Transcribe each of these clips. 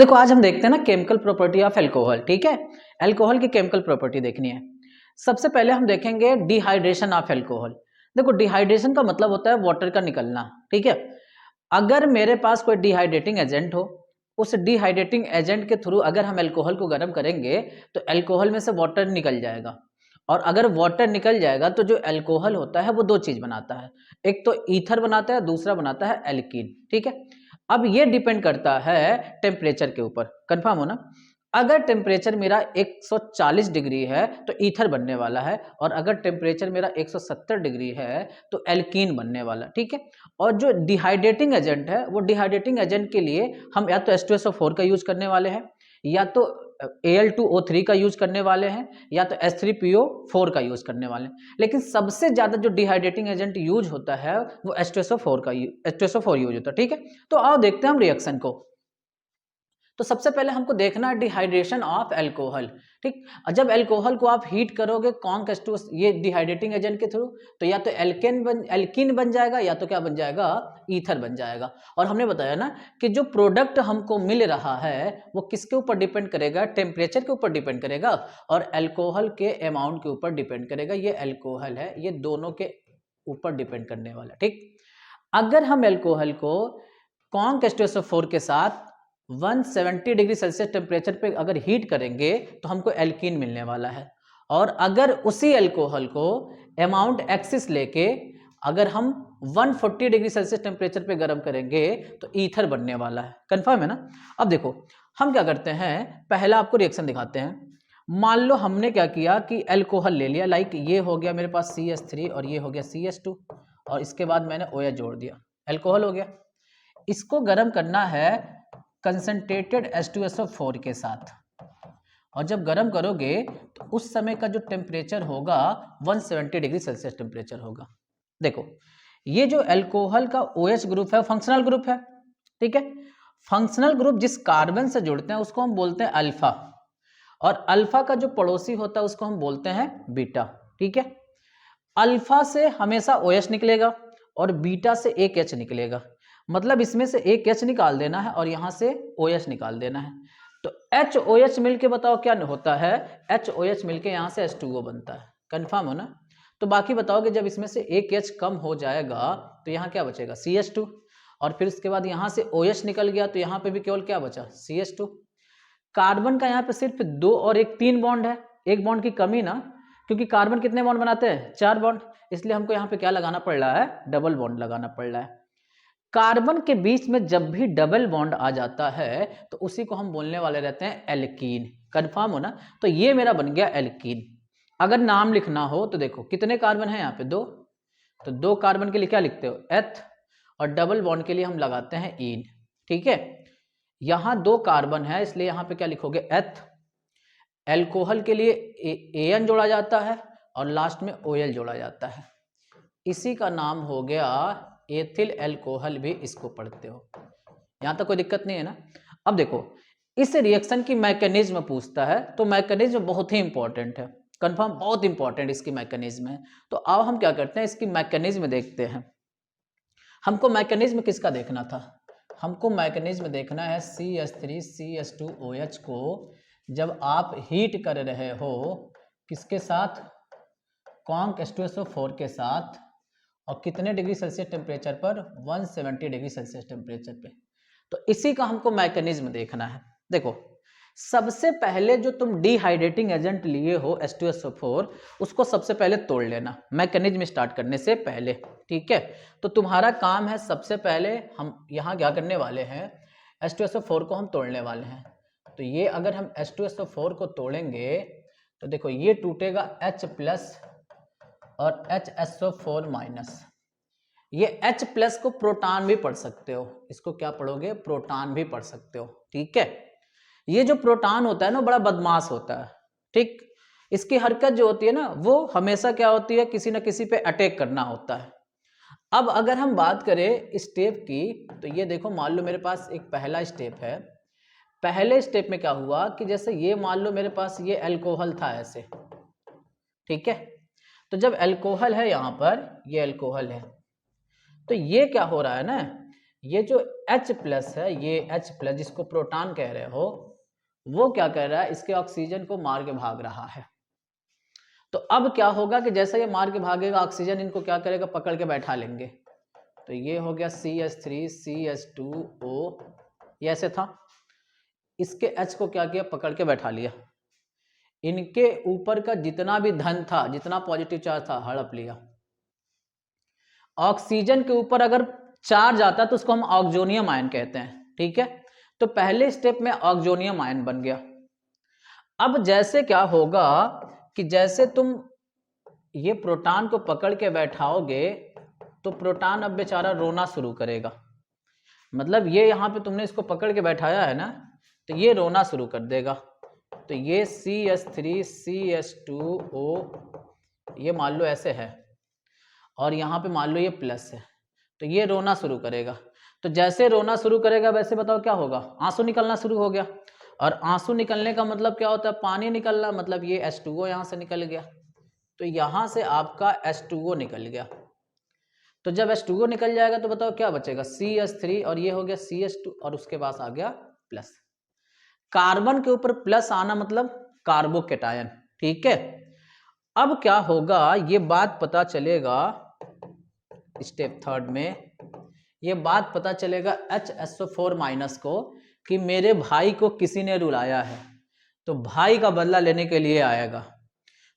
देखो आज हम देखते हैं ना केमिकल प्रॉपर्टी ऑफ अल्कोहल। ठीक है, अल्कोहल की केमिकल प्रॉपर्टी देखनी है। सबसे पहले हम देखेंगे डिहाइड्रेशन ऑफ अल्कोहल। देखो डिहाइड्रेशन का मतलब होता है वाटर का निकलना। ठीक है, अगर मेरे पास कोई डिहाइड्रेटिंग एजेंट हो, उस डिहाइड्रेटिंग एजेंट के थ्रू अगर हम अल्कोहल को गर्म करेंगे तो अल्कोहल में से वाटर निकल जाएगा। और अगर वाटर निकल जाएगा तो जो अल्कोहल होता है वो दो चीज बनाता है, एक तो ईथर बनाता है, दूसरा बनाता है एल्कीन। ठीक है, अब ये डिपेंड करता है टेम्परेचर के ऊपर। कंफर्म हो ना? अगर टेम्परेचर मेरा 140 डिग्री है तो ईथर बनने वाला है, और अगर टेम्परेचर मेरा 170 डिग्री है तो एल्कीन बनने वाला। ठीक है, और जो डिहाइड्रेटिंग एजेंट है वो डिहाइड्रेटिंग एजेंट के लिए हम या तो H2SO4 का यूज करने वाले हैं, या तो Al2O3 का यूज करने वाले हैं, या तो H3PO4 का यूज करने वाले हैं। लेकिन सबसे ज्यादा जो डिहाइड्रेटिंग एजेंट यूज होता है वो H2SO4 यूज होता है। ठीक है, तो आओ देखते हैं हम रिएक्शन को। तो सबसे पहले हमको देखना है डिहाइड्रेशन ऑफ अल्कोहल। ठीक, जब अल्कोहल को आप हीट करोगे कौन H2 ये डिहाइड्रेटिंग एजेंट के थ्रू, तो या तो एल्कीन बन जाएगा, या तो क्या बन जाएगा, ईथर बन जाएगा। और हमने बताया ना कि जो प्रोडक्ट हमको मिल रहा है वो किसके ऊपर डिपेंड करेगा, टेम्परेचर के ऊपर डिपेंड करेगा और अल्कोहल के अमाउंट के ऊपर डिपेंड करेगा। ये अल्कोहल है, ये दोनों के ऊपर डिपेंड करने वाला। ठीक, अगर हम अल्कोहल को कौन H2SO4 के साथ 170 डिग्री सेल्सियस टेम्परेचर पे अगर हीट करेंगे तो हमको एल्कीन मिलने वाला है। और अगर उसी अल्कोहल को अमाउंट एक्सिस लेके अगर हम 140 डिग्री सेल्सियस टेम्परेचर पे गर्म करेंगे तो ईथर बनने वाला है। कंफर्म है ना? अब देखो हम क्या करते हैं, पहला आपको रिएक्शन दिखाते हैं। मान लो हमने क्या किया कि अल्कोहल ले लिया, लाइक ये हो गया मेरे पास CH3 और ये हो गया CH2, और इसके बाद मैंने OH जोड़ दिया, अल्कोहल हो गया। इसको गर्म करना है कंसंट्रेटेड H2SO4 के साथ, और जब गर्म करोगे तो उस समय का जो टेम्परेचर होगा 170 डिग्री सेल्सियस टेम्परेचर होगा। देखो ये जो अल्कोहल का OH ग्रुप है फंक्शनल ग्रुप है। ठीक है, फंक्शनल ग्रुप जिस कार्बन से जुड़ते हैं उसको हम बोलते हैं अल्फा, और अल्फा का जो पड़ोसी होता है उसको हम बोलते हैं बीटा। ठीक है, अल्फा से हमेशा OH निकलेगा और बीटा से एक H निकलेगा, मतलब इसमें से एक H निकाल देना है और यहां से OH निकाल देना है। तो HOH मिलके बताओ क्या होता है, HOH मिलके यहां से H2O बनता है। कंफर्म हो ना? तो बाकी बताओ कि जब इसमें से एक H कम हो जाएगा तो यहाँ क्या बचेगा, CH2, और फिर उसके बाद यहां से OH निकल गया तो यहाँ पे भी केवल क्या बचा, CH2। कार्बन का यहाँ पे सिर्फ 2 और 1 3 बॉन्ड है, एक बॉन्ड की कमी ना, क्योंकि कार्बन कितने बॉन्ड बनाते हैं, 4 बॉन्ड, इसलिए हमको यहाँ पे क्या लगाना पड़ रहा है, डबल बॉन्ड लगाना पड़ रहा है। कार्बन के बीच में जब भी डबल बॉन्ड आ जाता है तो उसी को हम बोलने वाले रहते हैं एल्कीन। कंफर्म हो ना? तो ये मेरा बन गया एल्कीन। अगर नाम लिखना हो तो देखो कितने कार्बन है यहाँ पे, 2, तो 2 कार्बन के लिए क्या लिखते हो, एथ, और डबल बॉन्ड के लिए हम लगाते हैं इन। ठीक है, यहां 2 कार्बन है इसलिए यहां पे क्या लिखोगे, एथ। एल्कोहल के लिए एन जोड़ा जाता है और लास्ट में OL जोड़ा जाता है, इसी का नाम हो गया एथिल अल्कोहल, भी इसको पढ़ते हो। यहां तक कोई दिक्कत नहीं है ना? अब देखो इस रिएक्शन की मैकेनिज्म पूछता है, तो मैकेनिज्म बहुत ही इंपॉर्टेंट है। कंफर्म, बहुत इंपॉर्टेंट इसकी मैकेनिज्म है। तो आओ हम क्या करते हैं, इसकी मैकेनिज्म देखते हैं। हमको मैकेनिज्म किसका देखना था, हमको मैकेनिज्म देखना है CH3CH2OH को जब आप हीट कर रहे हो किसके साथ, कॉन्क H2SO4 के साथ, और कितने डिग्री सेल्सियस टेम्परेचर पर, 170 डिग्री सेल्सियस टेम्परेचर पे। तो इसी का हमको मैकेनिज्म देखना है। देखो सबसे पहले जो तुम डिहाइड्रेटिंग एजेंट लिए हो H2SO4 उसको सबसे पहले तोड़ लेना मैकेनिज्म स्टार्ट करने से पहले। ठीक है, तो तुम्हारा काम है सबसे पहले हम यहाँ क्या करने वाले हैं, H2SO4 को हम तोड़ने वाले हैं। तो ये अगर हम H2SO4 को तोड़ेंगे तो देखो ये टूटेगा H+ और HSO4 माइनस। ये H+ को प्रोटॉन भी पढ़ सकते हो, इसको क्या पढ़ोगे, प्रोटॉन भी पढ़ सकते हो। ठीक है, ये जो प्रोटॉन होता है ना बड़ा बदमाश होता है। ठीक, इसकी हरकत जो होती है ना वो हमेशा क्या होती है, किसी ना किसी पे अटैक करना होता है। अब अगर हम बात करें स्टेप की तो ये देखो मान लो मेरे पास एक पहला स्टेप है। पहले स्टेप में क्या हुआ कि जैसे ये मान लो मेरे पास ये अल्कोहल था ऐसे, ठीक है, तो जब अल्कोहल है यहाँ पर, ये अल्कोहल है, तो ये क्या हो रहा है ना, ये जो H प्लस है, ये H प्लस जिसको प्रोटॉन कह रहे हो, वो क्या कर रहा है, इसके ऑक्सीजन को मार के भाग रहा है। तो अब क्या होगा कि जैसे ये मार के भागेगा, ऑक्सीजन इनको क्या करेगा, पकड़ के बैठा लेंगे। तो ये हो गया CH3 CH2O, ये ऐसे था, इसके H को क्या किया, पकड़ के बैठा लिया। इनके ऊपर का जितना भी धन था, जितना पॉजिटिव चार्ज था, हड़प लिया। ऑक्सीजन के ऊपर अगर चार्ज आता तो उसको हम ऑक्सोनियम आयन कहते हैं, ठीक है। तो पहले स्टेप में ऑक्सोनियम आयन बन गया। अब जैसे क्या होगा कि जैसे तुम ये प्रोटॉन को पकड़ के बैठाओगे तो प्रोटॉन अब बेचारा रोना शुरू करेगा। मतलब ये यहाँ पे तुमने इसको पकड़ के बैठाया है ना, तो ये रोना शुरू कर देगा। तो ये CH3 CH2O ये मान लो ऐसे है, और यहाँ पे मान लो ये प्लस है, तो ये रोना शुरू करेगा। तो जैसे रोना शुरू करेगा वैसे बताओ क्या होगा, आंसू निकलना शुरू हो गया। और आंसू निकलने का मतलब क्या होता है, पानी निकलना, मतलब ये H2O यहाँ से निकल गया। तो यहाँ से आपका H2O निकल गया। तो जब H2O निकल जाएगा तो बताओ क्या बचेगा, CH3 और ये हो गया CH2 और उसके पास आ गया प्लस। कार्बन के ऊपर प्लस आना मतलब कार्बोकेटायन, ठीक है। अब क्या होगा, ये बात पता चलेगा स्टेप थर्ड में, ये बात पता चलेगा HSO4 माइनस को कि मेरे भाई को किसी ने रुलाया है, तो भाई का बदला लेने के लिए आएगा।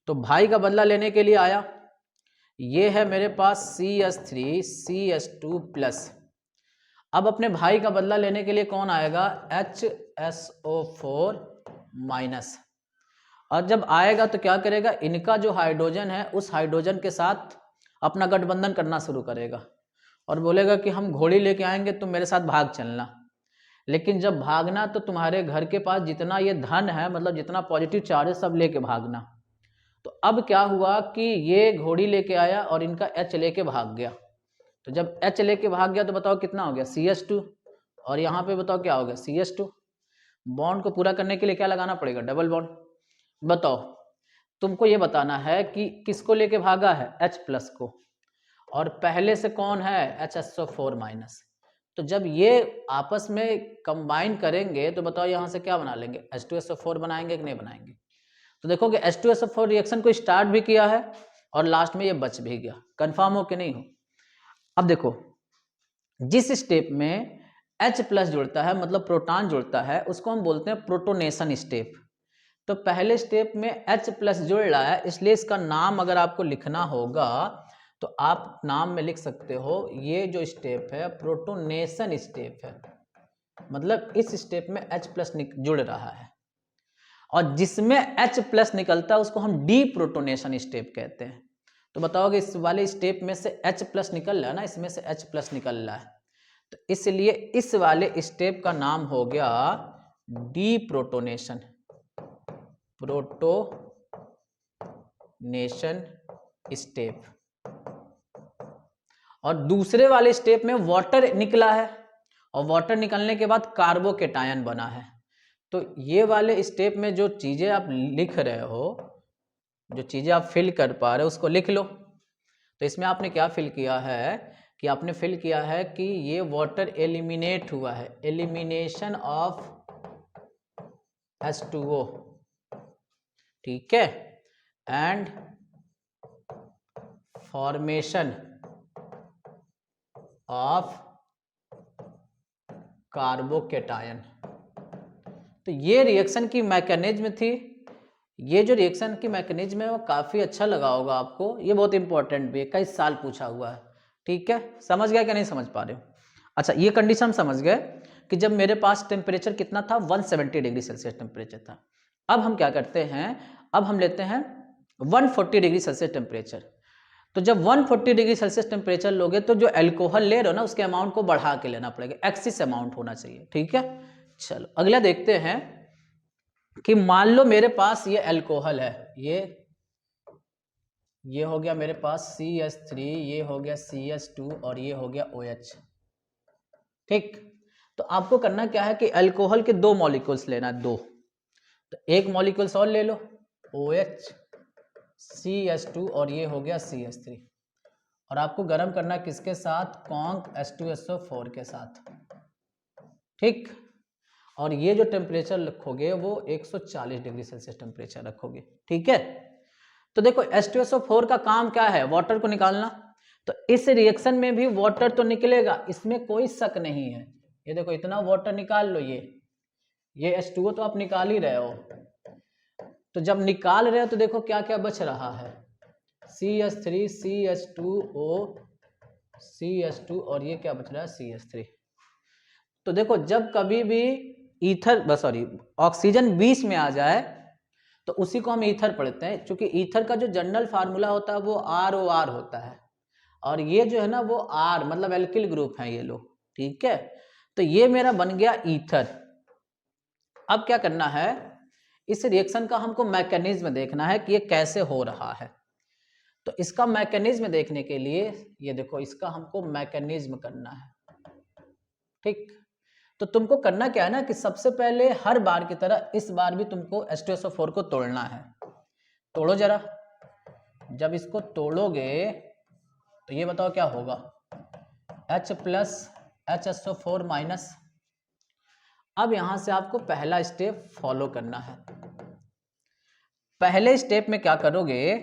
तो भाई का बदला लेने के लिए आया, ये है मेरे पास CH3 CH2 प्लस। अब अपने भाई का बदला लेने के लिए कौन आएगा, HSO4 माइनस। और जब आएगा तो क्या करेगा, इनका जो हाइड्रोजन है उस हाइड्रोजन के साथ अपना गठबंधन करना शुरू करेगा और बोलेगा कि हम घोड़ी लेके आएंगे, तुम मेरे साथ भाग चलना। लेकिन जब भागना तो तुम्हारे घर के पास जितना ये धन है, मतलब जितना पॉजिटिव चार्ज है, सब लेके भागना। तो अब क्या हुआ कि ये घोड़ी लेके आया और इनका H लेके भाग गया। तो जब H लेके भाग गया तो बताओ कितना हो गया, CH2, और यहाँ पे बताओ क्या हो गया, CH2। बॉन्ड को पूरा करने के लिए क्या लगाना पड़ेगा, डबल बॉन्ड। बताओ, तुमको ये बताना है कि किसको लेके भागा है, H प्लस को, और पहले से कौन है, HSO4 माइनस। तो जब ये आपस में कंबाइन करेंगे तो बताओ यहाँ से क्या बना लेंगे, H2SO4 बनाएंगे कि नहीं बनाएंगे। तो देखोगे H2SO4 रिएक्शन को स्टार्ट भी किया है और लास्ट में ये बच भी गया। कंफर्म हो कि नहीं हो। अब देखो, जिस स्टेप में H प्लस जुड़ता है, मतलब प्रोटॉन जुड़ता है, उसको हम बोलते हैं प्रोटोनेशन स्टेप। तो पहले स्टेप में H प्लस जुड़ रहा है, इसलिए इसका नाम अगर आपको लिखना होगा तो आप नाम में लिख सकते हो, ये जो स्टेप है प्रोटोनेशन स्टेप है। मतलब इस स्टेप में H प्लस जुड़ रहा है, और जिसमें H प्लस निकलता है उसको हम डी प्रोटोनेशन स्टेप कहते हैं। तो बताओगे इस वाले स्टेप में से H प्लस निकल रहा है ना, इसमें से H प्लस निकल रहा है, तो इसलिए इस वाले स्टेप का नाम हो गया डी प्रोटोनेशन, प्रोटोनेशन स्टेप। और दूसरे वाले स्टेप में वाटर निकला है, और वाटर निकलने के बाद कार्बोकेटायन बना है। तो ये वाले स्टेप में जो चीजें आप लिख रहे हो, जो चीजें आप फिल कर पा रहे हो, उसको लिख लो। तो इसमें आपने क्या फिल किया है कि आपने फिल किया है कि ये वाटर एलिमिनेट हुआ है, एलिमिनेशन ऑफ H2O, ठीक है, एंड फॉर्मेशन ऑफ कार्बोकेटायन। तो ये रिएक्शन की मैकेनिज्म थी। ये जो रिएक्शन की मैकेनिज्म है वो काफ़ी अच्छा लगा होगा आपको, ये बहुत इंपॉर्टेंट भी है, कई साल पूछा हुआ है, ठीक है। समझ गया क्या, नहीं समझ पा रहे हो। अच्छा, ये कंडीशन समझ गए कि जब मेरे पास टेम्परेचर कितना था, 170 डिग्री सेल्सियस टेम्परेचर था। अब हम क्या करते हैं, अब हम लेते हैं 140 डिग्री सेल्सियस टेम्परेचर। तो जब 140 डिग्री सेल्सियस टेम्परेचर लोगे तो जो एल्कोहल ले रहे हो ना, उसके अमाउंट को बढ़ा के लेना पड़ेगा, एक्सिस अमाउंट होना चाहिए, ठीक है। चलो अगला देखते हैं कि मान लो मेरे पास ये अल्कोहल है, ये हो गया मेरे पास CH3, ये हो गया CH2 और ये हो गया OH, ठीक। तो आपको करना क्या है कि अल्कोहल के दो मॉलिक्यूल्स लेना है, दो। तो एक मॉलिक्यूल्स और ले लो, OH CH2 और ये हो गया CH3। और आपको गर्म करना किसके साथ, कॉन्क H2SO4 के साथ, ठीक। और ये जो टेम्परेचर रखोगे वो 140 डिग्री सेल्सियस टेम्परेचर रखोगे, ठीक है। तो देखो H2SO4 का काम क्या है, वाटर को निकालना। तो इस रिएक्शन में भी वाटर तो निकलेगा, इसमें कोई शक नहीं है। ये देखो इतना वाटर निकाल लो, ये H2O तो आप निकाल ही रहे हो। तो जब निकाल रहे हो तो देखो क्या क्या बच रहा है, CH3 CH2O CH2 और ये क्या बच रहा है CH3। तो देखो जब कभी भी ऑक्सीजन बीच में आ जाए तो उसी को हम ईथर पढ़ते हैं, क्योंकि ईथर का जो जनरल फार्मूला होता है वो ROR होता है, और ये जो है ना वो R मतलब एल्किल ग्रुप है ये लोग, ठीक है। तो ये मेरा बन गया ईथर। अब क्या करना है, इस रिएक्शन का हमको मैकेनिज्म देखना है कि ये कैसे हो रहा है। तो इसका मैकेनिज्म देखने के लिए ये देखो इसका हमको मैकेनिज्म करना है, ठीक। तो तुमको करना क्या है ना कि सबसे पहले हर बार की तरह इस बार भी तुमको H2SO4 को तोड़ना है। तोड़ो जरा, जब इसको तोड़ोगे तो ये बताओ क्या होगा, H प्लस HSO4 माइनस। अब यहां से आपको पहला स्टेप फॉलो करना है। पहले स्टेप में क्या करोगे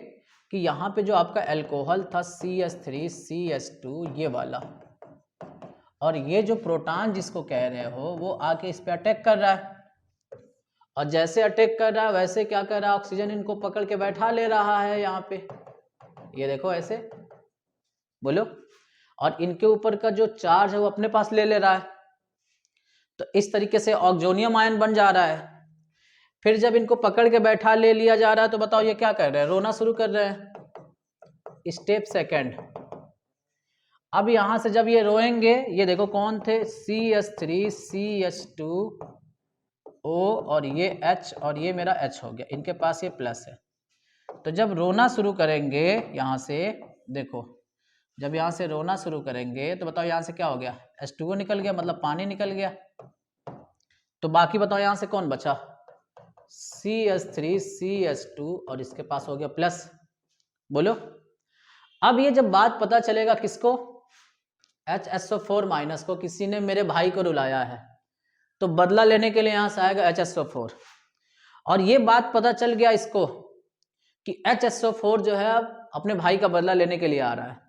कि यहाँ पे जो आपका अल्कोहल था CH3 CH2 ये वाला, और ये जो प्रोटॉन जिसको कह रहे हो वो आके इस पे अटैक कर रहा है, और जैसे अटैक कर रहा है वैसे क्या कर रहा है, ऑक्सीजन इनको पकड़ के बैठा ले रहा है यहाँ पे, ये देखो ऐसे, बोलो। और इनके ऊपर का जो चार्ज है वो अपने पास ले रहा है। तो इस तरीके से ऑक्सोनियम आयन बन जा रहा है। फिर जब इनको पकड़ के बैठा ले लिया जा रहा है तो बताओ ये क्या कर रहे हैं, रोना शुरू कर रहे हैं। स्टेप सेकंड, अब यहां से जब ये रोएंगे, ये देखो कौन थे, CH3 CH2O और ये H और ये मेरा H हो गया, इनके पास ये प्लस है। तो जब रोना शुरू करेंगे यहां से, देखो जब यहां से रोना शुरू करेंगे तो बताओ यहां से क्या हो गया, H2O निकल गया, मतलब पानी निकल गया। तो बाकी बताओ यहां से कौन बचा, CH3 CH2 और इसके पास हो गया प्लस, बोलो। अब ये जब बात पता चलेगा किसको, HSO4 माइनस को, किसी ने मेरे भाई को रुलाया है तो बदला लेने के लिए यहां से आएगा HSO4। और ये बात पता चल गया इसको कि HSO4 जो है अब अपने भाई का बदला लेने के लिए आ रहा है,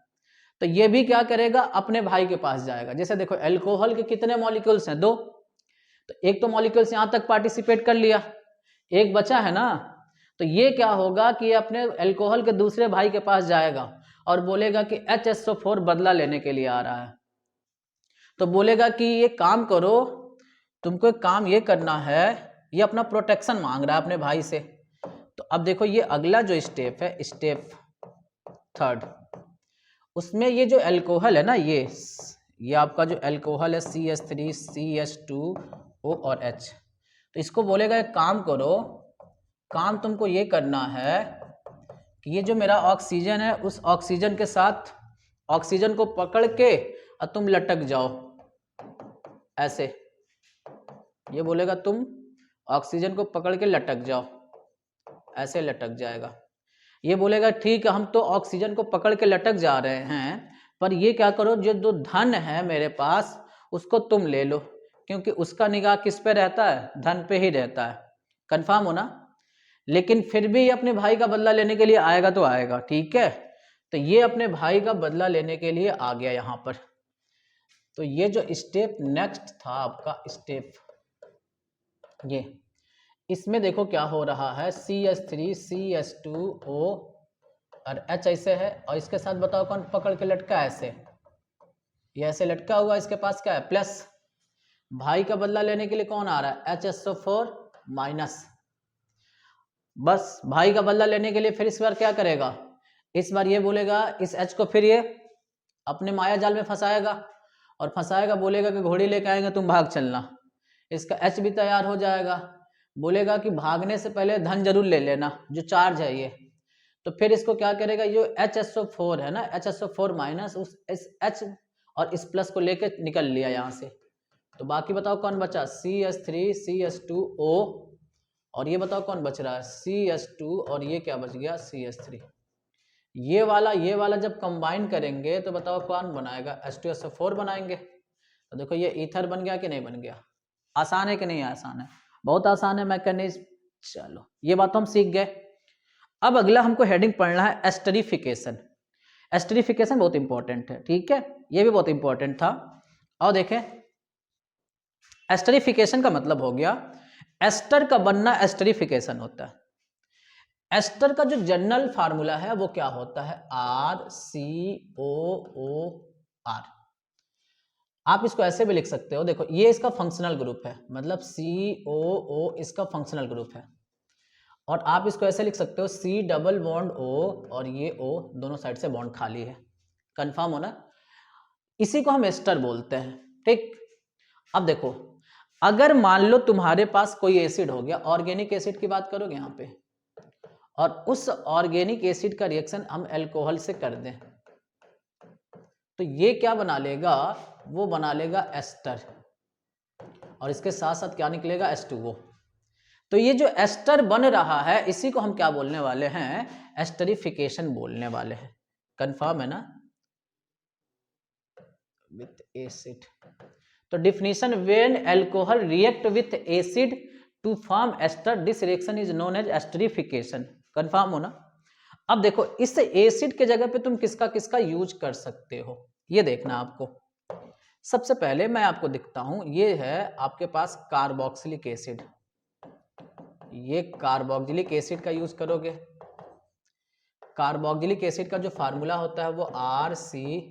तो ये भी क्या करेगा, अपने भाई के पास जाएगा। जैसे देखो अल्कोहल के कितने मॉलिक्यूल्स हैं, 2, तो एक तो मॉलिक्यूल्स यहां तक पार्टिसिपेट कर लिया, एक बचा है ना। तो ये क्या होगा कि ये अपने अल्कोहल के दूसरे भाई के पास जाएगा और बोलेगा कि HSO4 बदला लेने के लिए आ रहा है। तो बोलेगा कि ये काम करो, तुमको एक काम ये करना है, ये अपना प्रोटेक्शन मांग रहा है अपने भाई से। तो अब देखो ये अगला जो स्टेप है, स्टेप थर्ड, उसमें ये जो अल्कोहल है ना, ये आपका जो अल्कोहल है CH3 CH2O और H, तो इसको बोलेगा एक काम करो, काम तुमको ये करना है कि ये जो मेरा ऑक्सीजन है उस ऑक्सीजन के साथ ऑक्सीजन को पकड़ के और तुम लटक जाओ ऐसे। ये बोलेगा तुम ऑक्सीजन को पकड़ के लटक जाओ, ऐसे लटक जाएगा। ये बोलेगा ठीक है हम तो ऑक्सीजन को पकड़ के लटक जा रहे हैं, पर ये क्या करो, जो धन है मेरे पास उसको तुम ले लो, क्योंकि उसका निगाह किस पे रहता है, धन पे ही रहता है। कंफर्म हो ना। लेकिन फिर भी ये अपने भाई का बदला लेने के लिए आएगा तो आएगा, ठीक है। तो ये अपने भाई का बदला लेने के लिए आ गया यहाँ पर। तो ये जो स्टेप नेक्स्ट था आपका स्टेप, ये इसमें देखो क्या हो रहा है, CH3 CH2O और H ऐसे है, और इसके साथ बताओ कौन पकड़ के लटका है, ऐसे, ये ऐसे लटका हुआ, इसके पास क्या है, प्लस। भाई का बदला लेने के लिए कौन आ रहा है, HSO4 माइनस। बस भाई का बदला लेने के लिए फिर इस बार क्या करेगा, इस बार ये बोलेगा इस H को फिर ये अपने माया जाल में फंसाएगा, और फंसाएगा, बोलेगा कि घोड़ी लेके आएंगे तुम भाग चलना। इसका H भी तैयार हो जाएगा, बोलेगा कि भागने से पहले धन जरूर ले लेना जो चार्ज है ये। तो फिर इसको क्या करेगा, ये HSO4 है ना, HSO4 माइनस, उस इस H और इस प्लस को लेके निकल लिया यहाँ से। तो बाकी बताओ कौन बचा, CH3 CH2O, और ये बताओ कौन बच रहा है, CH2, और ये क्या बच गया, CH3। ये वाला जब कंबाइन करेंगे तो बताओ कौन बनाएगा, H2SO4 बनाएंगे। तो देखो ये ईथर बन गया कि नहीं बन गया। आसान है कि नहीं आसान है, बहुत आसान है मैकेनिज्म। चलो ये बात तो हम सीख गए। अब अगला हमको हेडिंग पढ़ना है एस्टरिफिकेशन। एस्टरिफिकेशन बहुत इंपॉर्टेंट है, ठीक है, ये भी बहुत इंपॉर्टेंट था। और देखें एस्टरिफिकेशन का मतलब हो गया एस्टर का बनना, एस्टरिफिकेशन होता है। एस्टर का जो जनरल फार्मूला है वो क्या होता है, RCOOR। आप इसको ऐसे भी लिख सकते हो, देखो ये इसका फंक्शनल ग्रुप है, मतलब COO इसका फंक्शनल ग्रुप है। और आप इसको ऐसे लिख सकते हो C डबल बॉन्ड O और ये O दोनों साइड से बॉन्ड खाली है। कंफर्म हो ना, इसी को हम एस्टर बोलते हैं, ठीक। अब देखो अगर मान लो तुम्हारे पास कोई एसिड हो गया, ऑर्गेनिक एसिड की बात करोगे यहाँ पे, और उस ऑर्गेनिक एसिड का रिएक्शन हम अल्कोहल से कर दें, तो ये क्या बना लेगा, वो बना लेगा एस्टर, और इसके साथ साथ क्या निकलेगा, H2O। तो ये जो एस्टर बन रहा है इसी को हम क्या बोलने वाले हैं, एस्टरिफिकेशन बोलने वाले हैं। कंफर्म है ना, विथ एसिड। तो definition, when alcohol react with acid to form ester, this reaction is known as esterification. Confirm हो ना। अब देखो इस एसिड के जगह पे तुम किसका किसका यूज कर सकते हो, ये देखना आपको। सबसे पहले मैं आपको दिखता हूं, ये है आपके पास कार्बोक्सिलिक एसिड, ये कार्बोक्सिलिक एसिड का यूज करोगे। कार्बोक्सिलिक एसिड का जो फार्मूला होता है वो RC,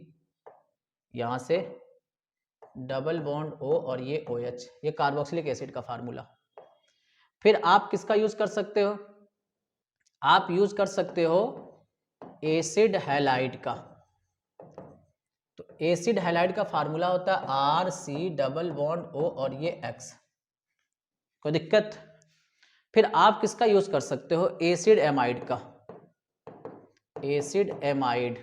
यहां से डबल बॉन्ड O और ये OH, ये कार्बोक्सिलिक एसिड का फार्मूला। फिर आप किसका यूज कर सकते हो, आप यूज कर सकते हो एसिड हैलाइड का। तो एसिड हैलाइड का फार्मूला होता है RC डबल बॉन्ड O और ये X। कोई दिक्कत। फिर आप किसका यूज कर सकते हो, एसिड एमाइड का। एसिड एमाइड,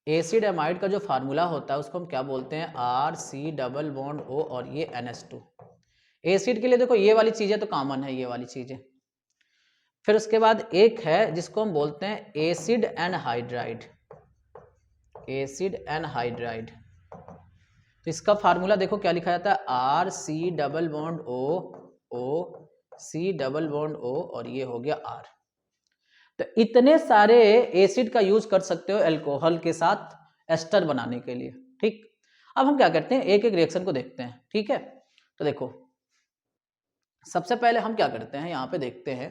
एसिड एमाइड का जो फार्मूला होता है उसको हम क्या बोलते हैं, RC डबल बॉन्ड O और ये NH2। एसिड के लिए देखो ये वाली चीजें तो कॉमन है, ये वाली चीजें। फिर उसके बाद एक है जिसको हम बोलते हैं एसिड एनहाइड्राइड, एसिड एनहाइड्राइड। तो इसका फार्मूला देखो क्या लिखा जाता है, RC double bond O C double bond O और ये हो गया R। तो इतने सारे एसिड का यूज कर सकते हो अल्कोहल के साथ एस्टर बनाने के लिए, ठीक। अब हम क्या करते हैं, एक एक रिएक्शन को देखते हैं, ठीक है। तो देखो सबसे पहले हम क्या करते हैं, यहाँ पे देखते हैं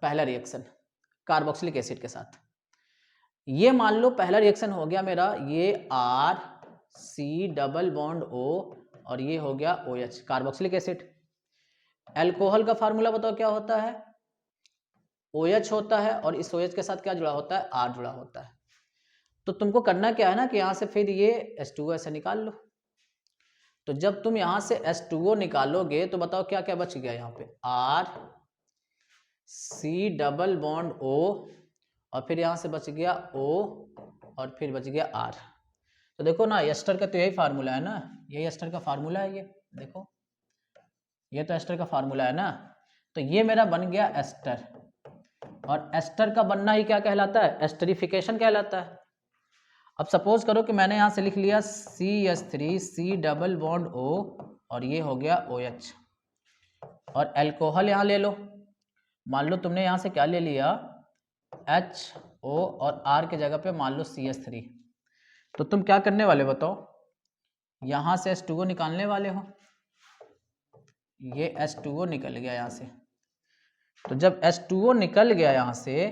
पहला रिएक्शन कार्बोक्सिलिक एसिड के साथ। ये मान लो पहला रिएक्शन हो गया मेरा, ये RC डबल बॉन्ड O और ये हो गया OH, कार्बोक्सिलिक एसिड। अल्कोहल का फार्मूला बताओ क्या होता है, OH होता है, और इस OH के साथ क्या जुड़ा होता है, R जुड़ा होता है। तो तुमको करना क्या है ना कि यहाँ से फिर ये H2O ऐसे निकाल लो। तो जब तुम यहाँ से H2O निकालोगे तो बताओ क्या क्या बच गया, यहाँ पे RC डबल बॉन्ड O और फिर यहाँ से बच गया O और फिर बच गया R। तो देखो ना एस्टर का तो यही फार्मूला है ना, यही एस्टर का फार्मूला है, ये देखो ये तो एस्टर का फार्मूला है ना। तो ये मेरा बन गया एस्टर, और एस्टर का बनना ही क्या कहलाता है, एस्टरिफिकेशन कहलाता है। अब सपोज करो कि मैंने यहाँ से लिख लिया CH3 C double bond O और ये हो गया OH, और अल्कोहल यहाँ ले लो। मान लो तुमने यहाँ से क्या ले लिया, HO और R के जगह पे मान लो CH3। तो तुम क्या करने वाले बताओ, यहाँ से H2O निकालने वाले हो। ये H2O निकल गया यहाँ से। तो जब H2O निकल गया यहाँ से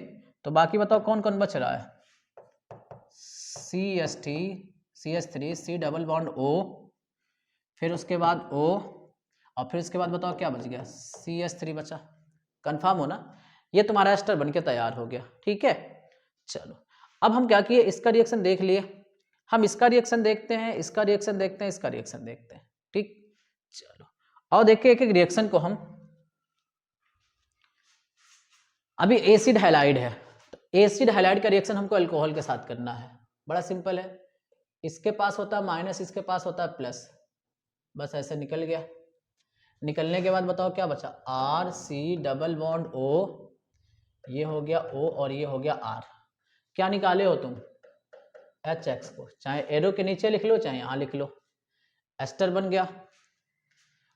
तो बाकी बताओ कौन कौन बच रहा है, CH3 C double bond O, फिर उसके बाद O, और फिर उसके बाद बताओ क्या बच गया, CH3 बचा। कंफर्म हो ना, ये तुम्हारा एस्टर बनके तैयार हो गया, ठीक है। चलो अब हम क्या किए, इसका रिएक्शन देख लिए, हम इसका रिएक्शन देखते हैं, इसका रिएक्शन देखते हैं, इसका रिएक्शन देखते हैं, ठीक। चलो और देखिए एक एक रिएक्शन को हम। अभी एसिड हैलाइड है, तो एसिड हैलाइड का रिएक्शन हमको अल्कोहल के साथ करना है। बड़ा सिंपल है, इसके पास होता है माइनस, इसके पास होता है प्लस, बस ऐसे निकल गया। निकलने के बाद बताओ क्या बचा, RC डबल बॉन्ड O ये हो गया O और ये हो गया R। क्या निकाले हो तुम? HX को, चाहे एरो के नीचे लिख लो चाहे यहाँ लिख लो, एस्टर बन गया।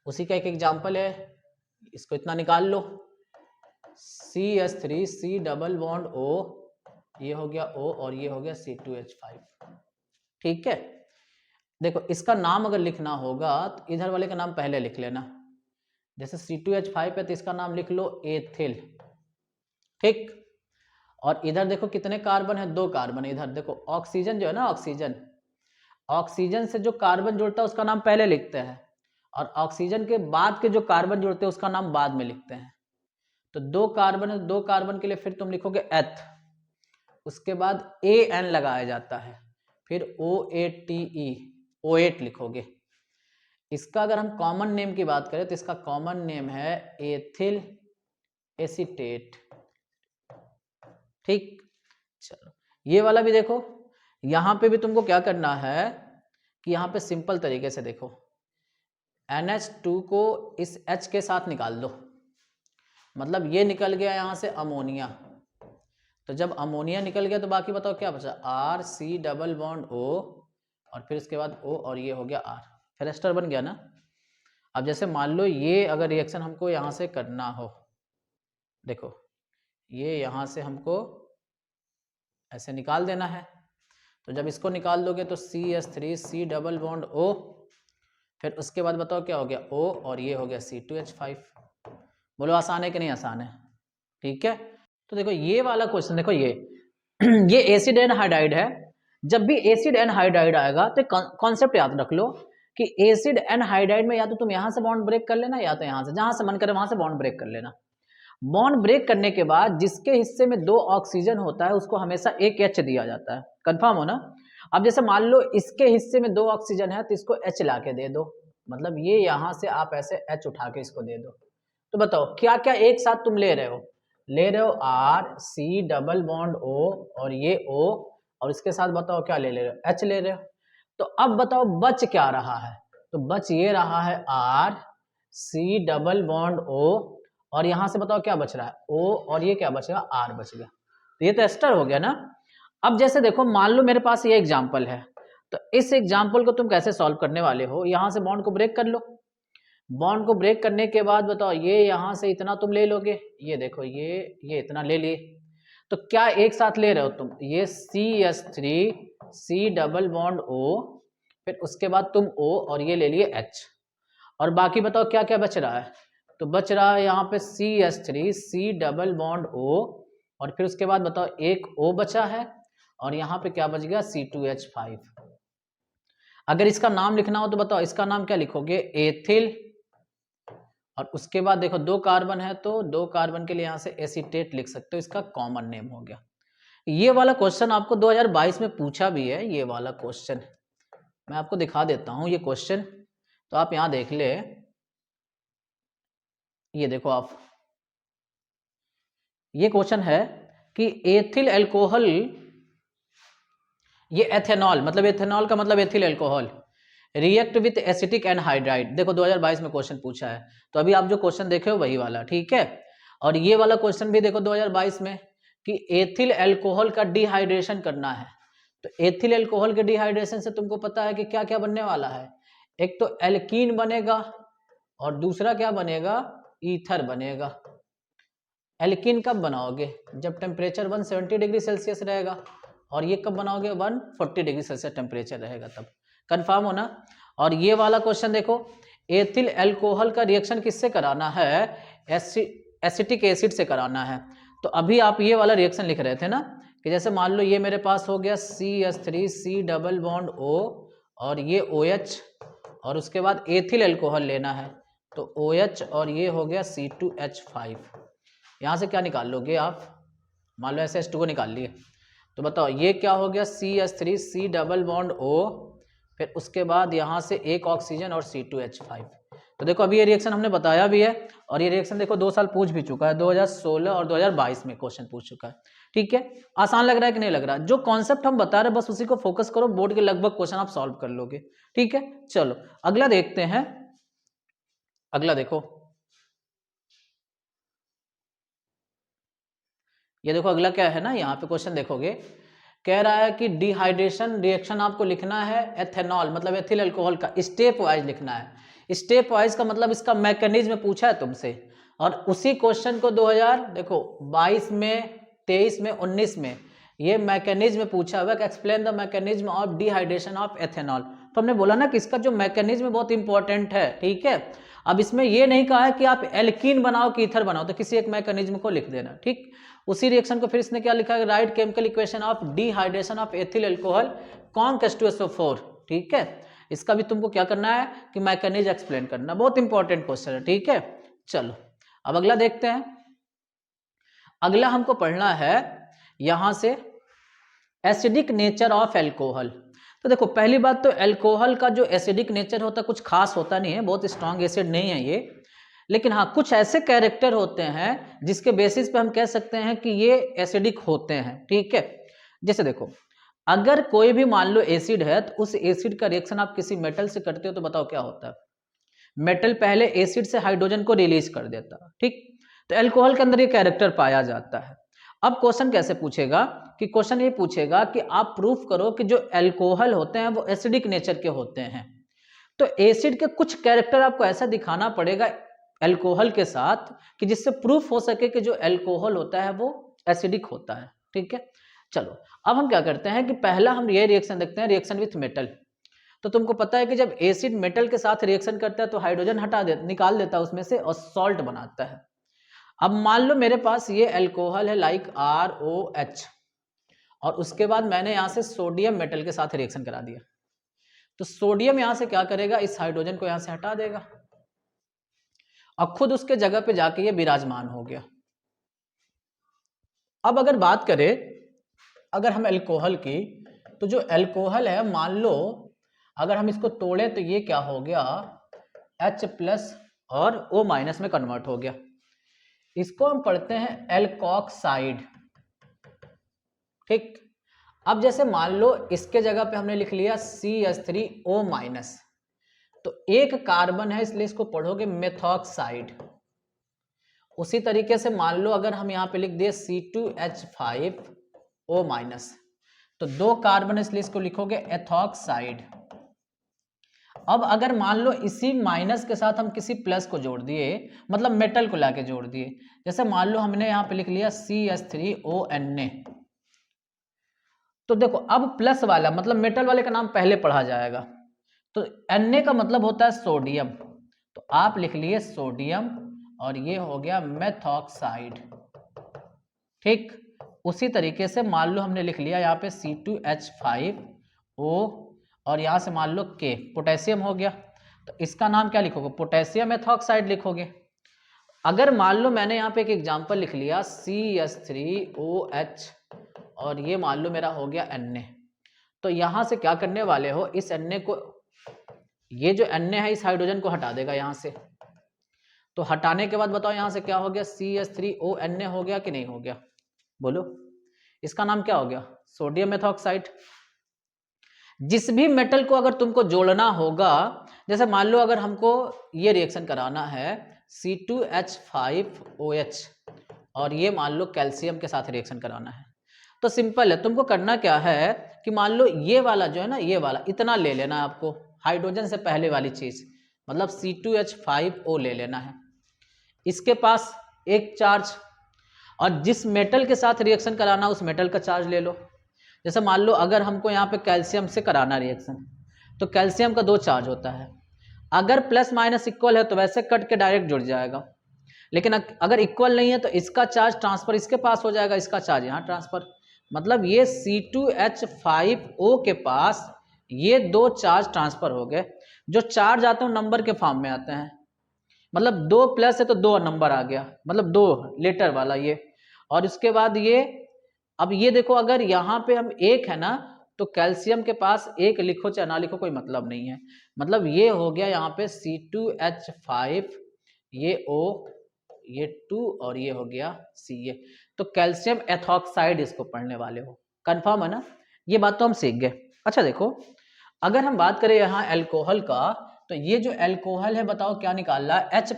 उसी का एक एग्जाम्पल है, इसको इतना निकाल लो, CH3 C double bond O, ये हो गया O और ये हो गया C2H5। ठीक है, देखो इसका नाम अगर लिखना होगा तो इधर वाले का नाम पहले लिख लेना, जैसे C2H5 है तो इसका नाम लिख लो एथिल। ठीक, और इधर देखो कितने कार्बन है? 2 कार्बन है। इधर देखो ऑक्सीजन जो है ना, ऑक्सीजन से जो कार्बन जुड़ता है उसका नाम पहले लिखते हैं, और ऑक्सीजन के बाद के जो कार्बन जुड़ते हैं उसका नाम बाद में लिखते हैं। तो 2 कार्बन है, 2 कार्बन के लिए फिर तुम लिखोगे एथ, उसके बाद AN लगाया जाता है, फिर OATE, O8 लिखोगे। इसका अगर हम कॉमन नेम की बात करें तो इसका कॉमन नेम है एथिल एसीटेट। ठीक, चलो ये वाला भी देखो, यहां पे भी तुमको क्या करना है कि यहां पे सिंपल तरीके से देखो, NH2 को इस H के साथ निकाल दो, मतलब ये निकल गया यहां से अमोनिया। तो जब अमोनिया निकल गया तो बाकी बताओ क्या बचा? RC डबल बॉन्ड O और फिर उसके बाद O और ये हो गया R, फिर एस्टर बन गया ना। अब जैसे मान लो ये अगर रिएक्शन हमको यहाँ से करना हो, देखो ये यहाँ से हमको ऐसे निकाल देना है, तो जब इसको निकाल दोगे तो CH3 C double bond O, फिर उसके बाद बताओ क्या हो गया? O और ये हो गया C2H5। बोलो आसान है कि नहीं आसान है? ठीक है, तो देखो ये वाला क्वेश्चन देखो, ये एसिड एनहाइड्राइड है। जब भी एसिड एनहाइड्राइड आएगा तो कॉन्सेप्ट याद रख लो कि एसिड एनहाइड्राइड में या तो तुम यहां से बॉन्ड ब्रेक कर लेना या तो यहां से, जहां से मन करे वहां से बॉन्ड ब्रेक कर लेना। बॉन्ड ब्रेक करने के बाद जिसके हिस्से में 2 ऑक्सीजन होता है उसको हमेशा एक H दिया जाता है, कंफर्म हो ना। अब जैसे मान लो इसके हिस्से में 2 ऑक्सीजन है तो इसको H ला के दे दो, मतलब ये यहां से आप ऐसे H उठा के इसको दे दो। तो बताओ क्या क्या एक साथ तुम ले रहे हो? ले रहे हो RC डबल बॉन्ड O और ये O, और इसके साथ बताओ क्या ले रहे हो? H ले रहे हो। तो अब बताओ बच क्या रहा है? तो बच ये रहा है RC डबल बॉन्ड O, और यहां से बताओ क्या बच रहा है? O और ये क्या बचेगा? R बच गया। तो ये तो एस्टर हो गया ना। अब जैसे देखो मान लो मेरे पास ये एग्जाम्पल है, तो इस एग्जाम्पल को तुम कैसे सॉल्व करने वाले हो? यहां से बॉन्ड को ब्रेक कर लो, बॉन्ड को ब्रेक करने के बाद बताओ ये यहां से इतना तुम ले लोगे, ये देखो ये इतना ले लिए, तो क्या एक साथ ले रहे हो तुम? ये CH3 C double bond O, फिर उसके बाद तुम O और ये ले लिए H, और बाकी बताओ क्या क्या बच रहा है? तो बच रहा है यहाँ पे CH3 C double bond O, और फिर उसके बाद बताओ एक O बचा है, और यहाँ पे क्या बच गया? C2H5। अगर इसका नाम लिखना हो तो बताओ इसका नाम क्या लिखोगे? एथिल, और उसके बाद देखो 2 कार्बन है तो 2 कार्बन के लिए यहाँ से एसीटेट लिख सकते हो, इसका कॉमन नेम हो गया। ये वाला क्वेश्चन आपको 2022 में पूछा भी है, ये वाला क्वेश्चन मैं आपको दिखा देता हूँ ये क्वेश्चन, तो आप यहाँ देख ले, ये देखो आप, ये क्वेश्चन है कि एथिल अल्कोहल, ये एथेनॉल, मतलब एथेनॉल का मतलब ethyl alcohol, react with acetic anhydride. देखो 2022 में क्वेश्चन पूछा है, तो अभी आप जो क्वेश्चन देखे हो वही वाला, ठीक है। और ये वाला क्वेश्चन भी देखो 2022 में कि एथिल अल्कोहल का डिहाइड्रेशन करना है। तो एथिल अल्कोहल के डिहाइड्रेशन से तुमको पता है कि क्या क्या बनने वाला है? एक तो एल्कीन बनेगा और दूसरा क्या बनेगा? ईथर बनेगा। एल्कीन कब बनाओगे? जब टेम्परेचर 170 डिग्री सेल्सियस रहेगा, और ये कब बनाओगे? 140 डिग्री सेल्सियस टेम्परेचर रहेगा तब। कंफर्म हो ना। और ये वाला क्वेश्चन देखो, एथिल अल्कोहल का रिएक्शन किससे कराना है? एसिटिक एसिड से कराना है। तो अभी आप ये वाला रिएक्शन लिख रहे थे ना, कि जैसे मान लो ये मेरे पास हो गया CH3 C double bond O और ये OH, और उसके बाद एथिल अल्कोहल लेना है, तो OH और ये हो गया C2H5। यहाँ से क्या निकाल लोगे आप? मान लो ऐसे H2 को निकाल लिए, तो बताओ ये क्या हो गया? CH3 C double bond O, फिर उसके बाद यहाँ से एक ऑक्सीजन और C2H5। तो देखो अभी ये रिएक्शन हमने बताया भी है, और ये रिएक्शन देखो 2 साल पूछ भी चुका है, 2016 और 2022 में क्वेश्चन पूछ चुका है, ठीक है। आसान लग रहा है कि नहीं लग रहा? जो कॉन्सेप्ट हम बता रहे हैं बस उसी को फोकस करो, बोर्ड के लगभग क्वेश्चन आप सॉल्व कर लोगे, ठीक है। चलो अगला देखते हैं, अगला देखो, ये देखो अगला क्या है ना, यहाँ पे क्वेश्चन देखोगे, कह रहा है कि डिहाइड्रेशन रिएक्शन आपको लिखना है एथेनॉल मतलब एथिल अल्कोहल का स्टेप वाइज लिखना है। स्टेप वाइज का मतलब इसका मैकेनिज्म पूछा है तुमसे, और उसी क्वेश्चन को 2000 देखो 22 में, 23 में, 19 में ये मैकेनिज्म पूछा हुआ है, explain the mechanism of dehydration of ethanol. तो हमने बोला ना कि इसका जो मैकेनिज्म बहुत इंपॉर्टेंट है, ठीक है। अब इसमें ये नहीं कहा है कि आप एल्कीन बनाओ कि ईथर बनाओ, तो किसी एक मैकेनिज्म को लिख देना, ठीक। उसी रिएक्शन को फिर इसने क्या लिखा है, right chemical equation of dehydration of ethyl alcohol conc H2SO4, ठीक है। इसका भी तुमको क्या करना है कि मैकेनिज्म एक्सप्लेन करना, बहुत इंपॉर्टेंट क्वेश्चन है, ठीक है। चलो अब अगला देखते हैं। अगला हमको पढ़ना है यहां से एसिडिक नेचर ऑफ एल्कोहल। तो देखो पहली बात तो एल्कोहल का जो एसिडिक नेचर होता है कुछ खास होता नहीं है, बहुत स्ट्रॉन्ग एसिड नहीं है ये, लेकिन हाँ कुछ ऐसे कैरेक्टर होते हैं जिसके बेसिस पे हम कह सकते हैं कि ये एसिडिक होते हैं, ठीक है। जैसे देखो अगर कोई भी मान लो एसिड है तो उस एसिड का रिएक्शन आप किसी मेटल से करते हो तो बताओ क्या होता है, मेटल पहले एसिड से हाइड्रोजन को रिलीज कर देता है, ठीक। तो एल्कोहल के अंदर ये कैरेक्टर पाया जाता है। अब क्वेश्चन कैसे पूछेगा कि क्वेश्चन ये पूछेगा कि आप प्रूफ करो कि जो एल्कोहल होते हैं वो एसिडिक नेचर के होते हैं। तो एसिड के कुछ कैरेक्टर आपको ऐसा दिखाना पड़ेगा एल्कोहल के साथ कि जिससे प्रूफ हो सके कि जो एल्कोहल होता है वो एसिडिक होता है, ठीक है। चलो अब हम क्या करते हैं कि पहला हम ये रिएक्शन देखते हैं, रिएक्शन विथ मेटल। तो तुमको पता है कि जब एसिड मेटल के साथ रिएक्शन करता है तो हाइड्रोजन निकाल देता है उसमें से और सॉल्ट बनाता है। अब मान लो मेरे पास ये एल्कोहल है लाइक ROH, और उसके बाद मैंने यहां से सोडियम मेटल के साथ रिएक्शन करा दिया, तो सोडियम यहां से क्या करेगा, इस हाइड्रोजन को यहां से हटा देगा और खुद उसके जगह पे जाके ये विराजमान हो गया। अब अगर बात करें अगर हम एल्कोहल की, तो जो एल्कोहल है मान लो अगर हम इसको तोड़े तो ये क्या हो गया H+ और O- में कन्वर्ट हो गया। इसको हम पढ़ते हैं एल्कोक्साइड, ठीक। अब जैसे मान लो इसके जगह पे हमने लिख लिया CH3O-, तो एक कार्बन है इसलिए इसको पढ़ोगे मेथॉक्साइड। उसी तरीके से मान लो अगर हम यहाँ पे लिख दिए C2H5O-, तो दो कार्बन इसलिए इसको लिखोगे एथॉक्साइड। अब अगर मान लो इसी माइनस के साथ हम किसी प्लस को जोड़ दिए, मतलब मेटल को लाके जोड़ दिए, जैसे मान लो हमने यहाँ पे लिख लिया CH3ONA, तो देखो अब प्लस वाला मतलब मेटल वाले का नाम पहले पढ़ा जाएगा, तो Na का मतलब होता है सोडियम, तो आप लिख लिए सोडियम और ये हो गया मेथॉक्साइड, ठीक। उसी तरीके से मान लो हमने लिख लिया यहाँ पे C2H5O और यहाँ से मान लो K पोटेशियम हो गया, तो इसका नाम क्या लिखोगे, पोटेशियम मेथॉक्साइड लिखोगे। अगर मान लो मैंने यहाँ पे एक एग्जांपल लिख लिया CH3OH और ये मान लो मेरा हो गया Na, तो यहाँ से क्या करने वाले हो, इस Na को, ये जो Na है इस हाइड्रोजन को हटा देगा यहाँ से, तो हटाने के बाद बताओ यहाँ से क्या हो गया CH3ONA हो गया कि नहीं हो गया, बोलो। इसका नाम क्या हो गया, सोडियम मेथॉक्साइड। जिस भी मेटल को अगर तुमको जोड़ना होगा, जैसे मान लो अगर हमको ये रिएक्शन कराना है C2H5OH और ये मान लो कैल्शियम के साथ रिएक्शन कराना है, तो सिंपल है, तुमको करना क्या है कि मान लो ये वाला जो है ना, ये वाला इतना ले लेना है आपको, हाइड्रोजन से पहले वाली चीज, मतलब C2H5O ले लेना है, इसके पास एक चार्ज, और जिस मेटल के साथ रिएक्शन कराना उस मेटल का चार्ज ले लो। जैसे मान लो अगर हमको यहाँ पे कैल्शियम से कराना रिएक्शन, तो कैल्शियम का 2 चार्ज होता है, अगर प्लस माइनस इक्वल है तो वैसे कट के डायरेक्ट जुड़ जाएगा, लेकिन अगर इक्वल नहीं है तो इसका चार्ज ट्रांसफर इसके पास हो जाएगा, इसका चार्ज यहाँ ट्रांसफर, मतलब ये C2H5O के पास ये 2 चार्ज ट्रांसफर हो गए। जो चार्ज आते हैं नंबर के फॉर्म में आते हैं, मतलब 2 प्लस है तो 2 नंबर आ गया, मतलब 2 लेटर वाला ये, और इसके बाद ये, अब ये देखो अगर यहाँ पे हम 1 है ना, तो कैल्शियम के पास 1 लिखो चाहे ना लिखो कोई मतलब नहीं है, मतलब ये हो गया यहाँ पे C2H5, ये O, ये 2 और ये हो गया Ca, तो कैल्शियम एथॉक्साइड इसको पढ़ने वाले हो, कंफर्म है ना, ये बात तो हम सीख गए। अच्छा देखो अगर हम बात करें यहाँ एल्कोहल का, तो ये जो एल्कोहल है बताओ क्या निकाल रहा है H+,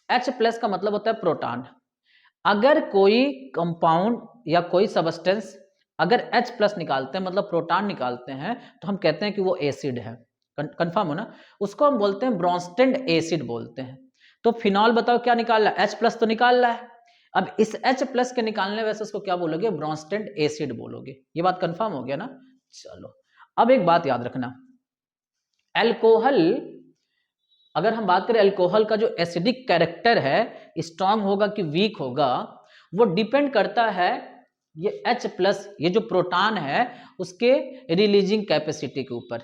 H+ का मतलब होता है प्रोटॉन। अगर कोई कंपाउंड या कोई सबस्टेंस अगर H+ निकालते हैं, मतलब प्रोटॉन निकालते हैं, तो हम कहते हैं कि वो एसिड है। कंफर्म हो ना? उसको हम बोलते हैं ब्रोंस्टेड एसिड बोलते हैं। तो फिनॉल बताओ क्या निकाल रहा है? H+ तो निकाल रहा है। अब इस H+ के निकालने वैसे उसको क्या बोलोगे? ब्रोंस्टेड एसिड बोलोगे। ये बात कंफर्म हो गया ना? चलो, अब एक बात याद रखना, एल्कोहल, अगर हम बात करें एल्कोहल का जो एसिडिक कैरेक्टर है, स्ट्रांग होगा कि वीक होगा, वो डिपेंड करता है ये H+, ये जो प्रोटॉन है उसके रिलीजिंग कैपेसिटी के ऊपर।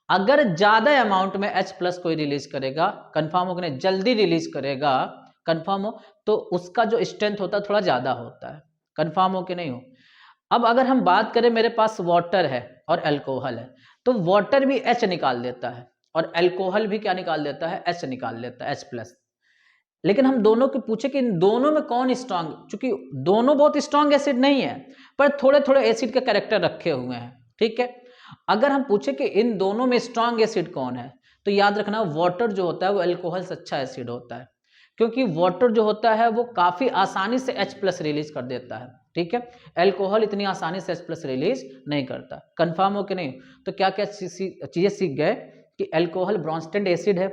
अगर ज्यादा अमाउंट में H+ कोई रिलीज करेगा, कंफर्म हो कि नहीं, जल्दी रिलीज करेगा, कंफर्म हो, तो उसका जो स्ट्रेंथ होता है थोड़ा ज्यादा होता है। कंफर्म हो कि नहीं हो? अब अगर हम बात करें, मेरे पास वाटर है और अल्कोहल है, तो वाटर भी H निकाल देता है और अल्कोहल भी क्या निकाल देता है? H निकाल देता है, H+। लेकिन हम दोनों के पूछे कि इन दोनों में कौन स्ट्रांग, चूंकि दोनों बहुत स्ट्रांग एसिड नहीं है, पर थोड़े थोड़े एसिड के कैरेक्टर रखे हुए हैं, ठीक है। अगर हम पूछे कि इन दोनों में स्ट्रांग एसिड कौन है, तो याद रखना वाटर जो होता है वो अल्कोहल से अच्छा एसिड होता है, क्योंकि वाटर जो होता है वो काफी आसानी से H+ रिलीज कर देता है, ठीक है। अल्कोहल इतनी आसानी से H+ रिलीज नहीं करता। कंफर्म हो कि नहीं? तो क्या क्या चीजें सीख गए कि अल्कोहल ब्रोंस्टेड एसिड है।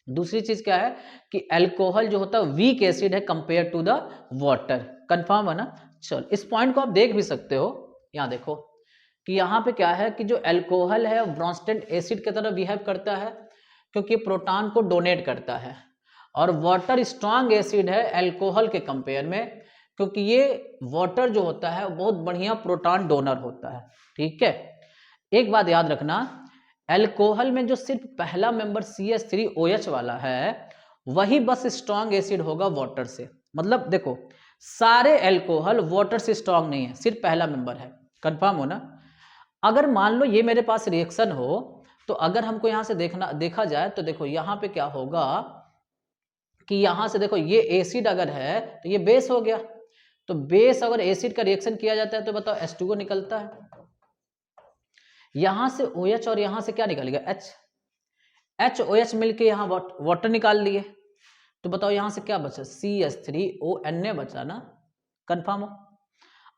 दूसरी चीज क्या है कि अल्कोहल जो होता है वीक एसिड है compare to the water. Confirm है ना? चल, इस पॉइंट को आप देख भी सकते हो। यहां देखो कि यहाँ पे क्या है कि जो अल्कोहल है ब्रोंस्टेड एसिड की तरह बिहेव करता है, क्योंकि प्रोटॉन को डोनेट करता है, और वाटर स्ट्रांग एसिड है अल्कोहल के कंपेयर में, क्योंकि ये वाटर जो होता है बहुत बढ़िया प्रोटॉन डोनर होता है, ठीक है। एक बात याद रखना, अल्कोहल में जो सिर्फ पहला मेंबर CH3OH वाला है वही बस स्ट्रांग एसिड होगा वाटर से। मतलब देखो, सारे अल्कोहल वाटर से स्ट्रांग नहीं है, सिर्फ पहला मेंबर है। कंफर्म हो ना? अगर मान लो ये मेरे पास रिएक्शन हो, तो अगर हमको यहां से देखा जाए तो देखो यहाँ पे क्या होगा कि यहां से देखो ये एसिड अगर है तो ये बेस हो गया, तो बेस अगर एसिड का रिएक्शन किया जाता है तो बताओ H2O निकलता है, यहां से OH और यहां से क्या निकलेगा? HOH मिलके यहां वाटर निकाल लिए, तो बताओ यहां से क्या बचा? CH3ONA बचा ना? कंफर्म हो?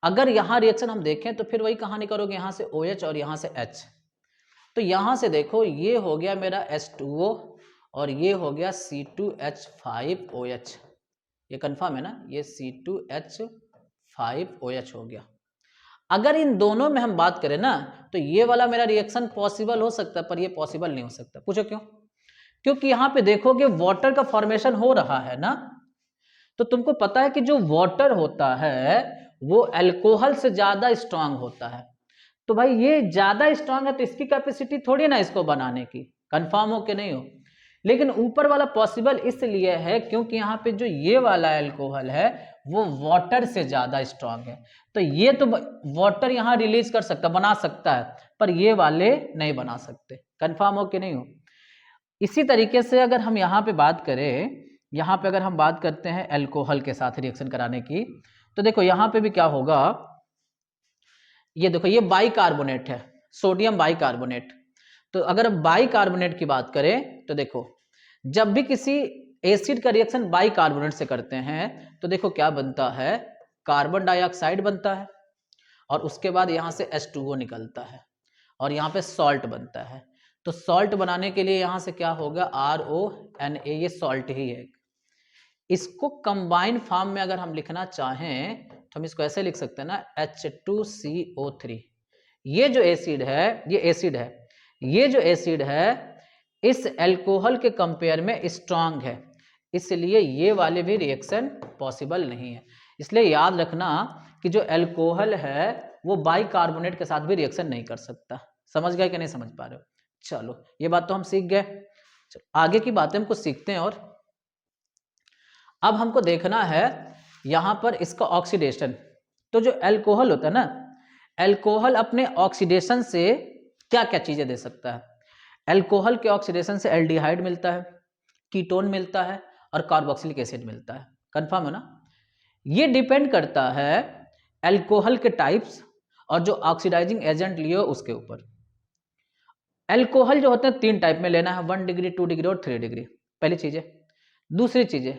अगर यहां रिएक्शन हम देखें तो फिर वही कहानी करोगे, यहां से OH और यहां से H, तो यहां से देखो ये हो गया मेरा H2O और ये हो गया C2H5OH। ये कंफर्म है ना? ये C2H5OH हो गया। अगर इन दोनों में हम बात करें ना, तो ये वाला मेरा रिएक्शन पॉसिबल हो सकता है, पर ये पॉसिबल नहीं हो सकता। पूछो क्यों? क्योंकि यहां पे देखोगे वाटर का फॉर्मेशन हो रहा है ना, तो तुमको पता है कि जो वाटर होता है वो अल्कोहल से ज्यादा स्ट्रांग होता है, तो भाई ये ज्यादा स्ट्रांग है तो इसकी कैपेसिटी थोड़ी ना इसको बनाने की। कंफर्म हो कि नहीं हो? लेकिन ऊपर वाला पॉसिबल इसलिए है क्योंकि यहाँ पे जो ये वाला अल्कोहल है वो वाटर से ज्यादा स्ट्रांग है, तो ये तो वाटर यहाँ रिलीज कर सकता, बना सकता है, पर ये वाले नहीं बना सकते। कंफर्म हो कि नहीं हो? इसी तरीके से अगर हम यहाँ पे बात करें, यहाँ पे अगर हम बात करते हैं अल्कोहल के साथ रिएक्शन कराने की, तो देखो यहाँ पे भी क्या होगा, ये देखो ये बाइकार्बोनेट है, सोडियम बाइकार्बोनेट। तो अगर बाइकार्बोनेट की बात करें तो देखो, जब भी किसी एसिड का रिएक्शन बाइकार्बोनेट से करते हैं तो देखो क्या बनता है, कार्बन डाइऑक्साइड बनता है, और उसके बाद यहाँ से H2O निकलता है और यहाँ पे सॉल्ट बनता है। तो सॉल्ट बनाने के लिए यहाँ से क्या होगा, RONA, ये सॉल्ट ही है। इसको कंबाइन फॉर्म में अगर हम लिखना चाहें तो हम इसको ऐसे लिख सकते हैं ना, H2CO3। ये जो एसिड है, ये एसिड है, ये जो एसिड है इस अल्कोहल के कंपेयर में स्ट्रांग है, इसलिए ये वाले भी रिएक्शन पॉसिबल नहीं है। इसलिए याद रखना कि जो अल्कोहल है वो बाइकार्बोनेट के साथ भी रिएक्शन नहीं कर सकता। समझ गए कि नहीं समझ पा रहे हो? चलो, ये बात तो हम सीख गए। चलो आगे की बातें हम कुछ सीखते हैं। और अब हमको देखना है यहां पर इसका ऑक्सीडेशन। तो जो अल्कोहल होता है ना, अल्कोहल अपने ऑक्सीडेशन से क्या क्या चीजें दे सकता है? अल्कोहल के ऑक्सीडेशन से एल्डिहाइड मिलता है, कीटोन मिलता है और कार्बोक्सिलिक एसिड मिलता है। कंफर्म है ना? ये डिपेंड करता है अल्कोहल के टाइप्स और जो ऑक्सीडाइजिंग एजेंट लियो उसके ऊपर। अल्कोहल जो होते हैं 3 टाइप में लेना है, 1 डिग्री, 2 डिग्री और 3 डिग्री, पहली चीज है। दूसरी चीज है,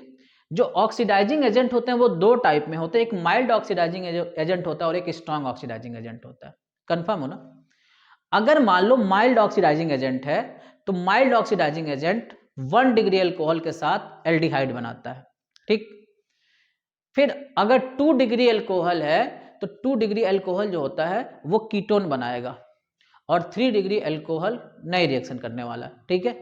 जो ऑक्सीडाइजिंग एजेंट होते हैं वो दो टाइप में होते हैं, एक माइल्ड ऑक्सीडाइजिंग एजेंट होता है और एक स्ट्रॉन्ग ऑक्सीडाइजिंग एजेंट होता है। कंफर्म हो ना? अगर मान लो माइल्ड ऑक्सीडाइजिंग एजेंट है तो mild oxidising agent 1 degree alcohol के साथ एल्डिहाइड बनाता है, ठीक। फिर अगर 2 डिग्री अल्कोहल है तो 2 डिग्री अल्कोहल जो होता है वो कीटोन बनाएगा और 3 डिग्री अल्कोहल नई रिएक्शन करने वाला है, ठीक है।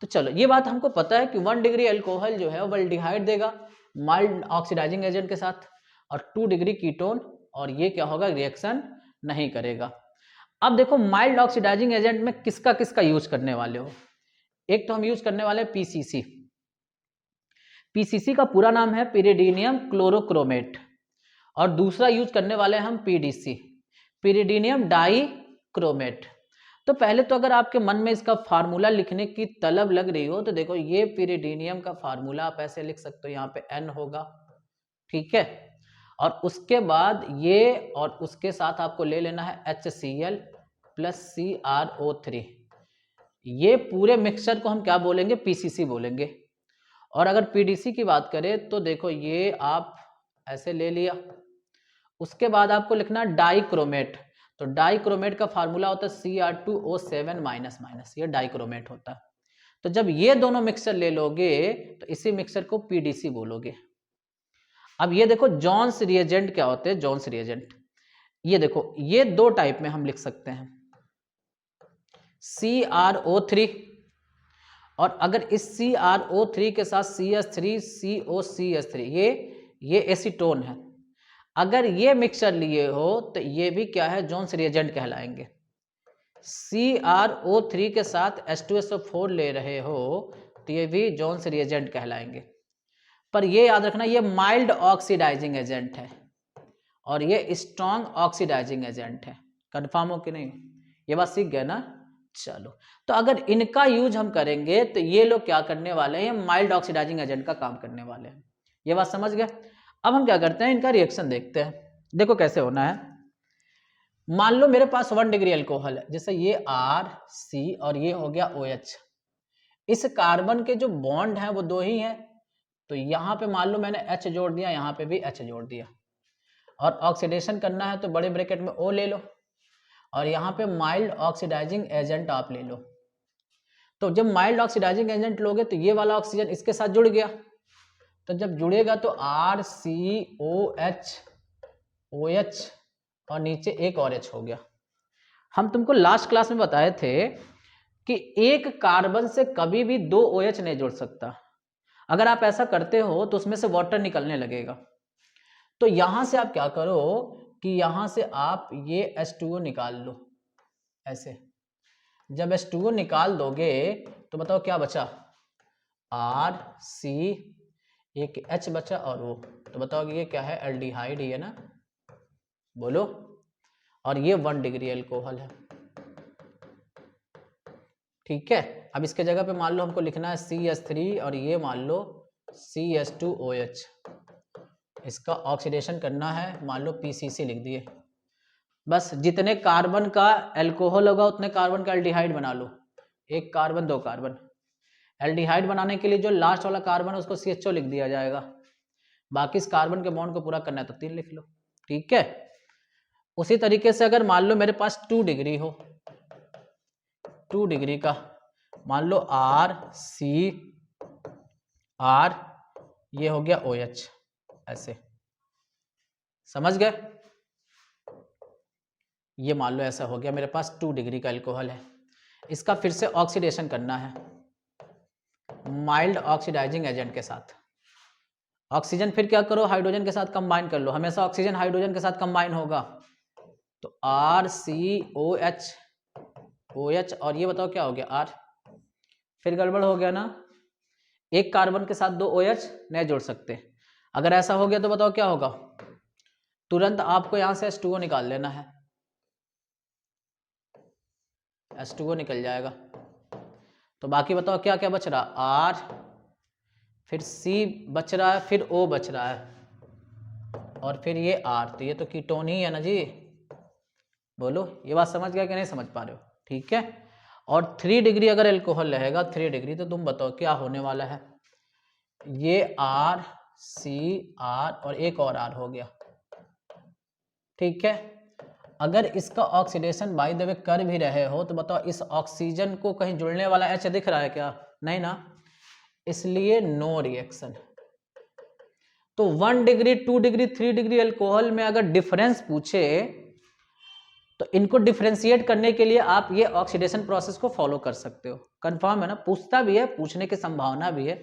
तो चलो ये बात हमको पता है कि 1 डिग्री अल्कोहल जो है वो एल्डिहाइड देगा माइल्ड ऑक्सीडाइजिंग एजेंट के साथ और 2 डिग्री कीटोन, और ये क्या होगा, रिएक्शन नहीं करेगा। अब देखो माइल्ड ऑक्सीडाइजिंग एजेंट में किसका किसका यूज करने वाले हो। एक तो हम यूज करने वाले पीसीसी। पीसीसी का पूरा नाम है पिरिडीनियम क्लोरोक्रोमेट, और दूसरा यूज करने वाले हम पीडीसी, पिरिडीनियम डाइक्रोमेट। तो पहले तो अगर आपके मन में इसका फार्मूला लिखने की तलब लग रही हो तो देखो ये पिरिडीनियम का फार्मूला आप ऐसे लिख सकते हो, यहाँ पे N होगा, ठीक है। और उसके बाद ये और उसके साथ आपको ले लेना है HCl प्लस CrO3। ये पूरे मिक्सचर को हम क्या बोलेंगे, पीसीसी बोलेंगे। और अगर पीडीसी की बात करें तो देखो ये आप ऐसे ले लिया, उसके बाद आपको लिखना डाइक्रोमेट। तो डाइक्रोमेट का फार्मूला होता है Cr2O7-, ये डाइक्रोमेट होता है। तो जब ये दोनों मिक्सचर ले लोगे तो इसी मिक्सचर को पीडीसी बोलोगे। अब ये देखो जॉन्स रिएजेंट क्या होते हैं, जॉन्स रिएजेंट ये देखो ये दो टाइप में हम लिख सकते हैं, CrO3, और अगर इस CrO3 के साथ CH3COCH3 ये एसीटोन है। अगर ये मिक्सचर लिए हो तो ये भी क्या है, जॉन्स रिएजेंट कहलाएंगे। CrO3 के साथ H2SO4 ले रहे हो तो ये भी जॉन्स रिएजेंट कहलाएंगे। पर ये याद रखना ये माइल्ड ऑक्सीडाइजिंग एजेंट है और ये स्ट्रॉन्ग ऑक्सीडाइजिंग एजेंट है। कंफर्म हो कि नहीं, ये बात सीख गए ना। चलो तो अगर इनका यूज हम करेंगे तो ये लोग क्या करने वाले हैं, माइल्ड ऑक्सीडाइजिंग एजेंट का काम करने वाले हैं। ये बात समझ गए। अब हम क्या करते हैं, इनका रिएक्शन देखते हैं। देखो कैसे होना है। मान लो मेरे पास 1 डिग्री अल्कोहल है, जैसे ये RC और ये हो गया OH। इस कार्बन के जो बॉन्ड हैं वो दो ही हैं, तो यहाँ पे मान लो मैंने H जोड़ दिया, यहाँ पे भी H जोड़ दिया। और ऑक्सीडेशन करना है तो बड़े ब्रैकेट में O ले लो, और यहाँ पे माइल्ड ऑक्सीडाइजिंग एजेंट आप ले लो। तो जब माइल्ड ऑक्सीडाइजिंग एजेंट लोगे तो ये वाला ऑक्सीजन इसके साथ जुड़ गया, तो जब जुड़ेगा तो RCOH OH और नीचे एक और H हो गया। हम तुमको लास्ट क्लास में बताए थे कि एक कार्बन से कभी भी 2 OH नहीं जुड़ सकता। अगर आप ऐसा करते हो तो उसमें से वाटर निकलने लगेगा। तो यहां से आप क्या करो कि यहां से आप ये H2O निकाल लो ऐसे। जब H2O निकाल दोगे तो बताओ क्या बचा, RC, एक H बचा और O। तो बताओ कि ये क्या है, एल्डिहाइड ही है ना, बोलो। और ये 1 डिग्री अल्कोहल है, ठीक है। अब इसके जगह पे मान लो हमको लिखना है CH3 और ये मान लो CH2OH। इसका ऑक्सीडेशन करना है, मान लो PCC लिख दिए। बस जितने कार्बन का अल्कोहल होगा उतने कार्बन का एल्डिहाइड बना लो, एक कार्बन 2 कार्बन। एल्डिहाइड बनाने के लिए जो लास्ट वाला कार्बन है उसको CHO लिख दिया जाएगा। बाकी इस कार्बन के बॉन्ड को पूरा करना है तो 3 लिख लो, ठीक है। उसी तरीके से अगर मान लो मेरे पास 2 डिग्री हो, 2 डिग्री का मान लो RCR, ये हो गया OH ऐसे, समझ गए। ये मान लो ऐसा हो गया, मेरे पास 2 डिग्री का अल्कोहल है। इसका फिर से ऑक्सीडेशन करना है माइल्ड ऑक्सीडाइजिंग एजेंट के साथ। ऑक्सीजन फिर क्या करो, हाइड्रोजन के साथ कंबाइन कर लो, हमेशा ऑक्सीजन हाइड्रोजन के साथ कंबाइन होगा। तो RCOH OH और ये बताओ क्या हो गया R। फिर गड़बड़ हो गया ना, एक कार्बन के साथ 2 OH नहीं जोड़ सकते। अगर ऐसा हो गया तो बताओ क्या होगा, तुरंत आपको यहां से H2O निकाल लेना है, H2O निकल जाएगा। तो बाकी बताओ क्या क्या बच रहा, R, फिर C बच रहा है, फिर O बच रहा है, और फिर ये R। तो ये तो कीटोन ही है ना जी, बोलो। ये बात समझ गया कि नहीं समझ पा रहे हो, ठीक है। और 3 डिग्री अगर अल्कोहल रहेगा, 3 डिग्री, तो तुम बताओ क्या होने वाला है, ये CR और एक और R हो गया, ठीक है। अगर इसका ऑक्सीडेशन बाय द वे कर भी रहे हो तो बताओ इस ऑक्सीजन को कहीं जुड़ने वाला H दिख रहा है क्या? नहीं ना, इसलिए नो रिएक्शन। तो 1 डिग्री 2 डिग्री 3 डिग्री अल्कोहल में अगर डिफरेंस पूछे तो इनको डिफरेंशिएट करने के लिए आप ये ऑक्सीडेशन प्रोसेस को फॉलो कर सकते हो। कंफर्म है ना? पूछता भी है, पूछने की संभावना भी है।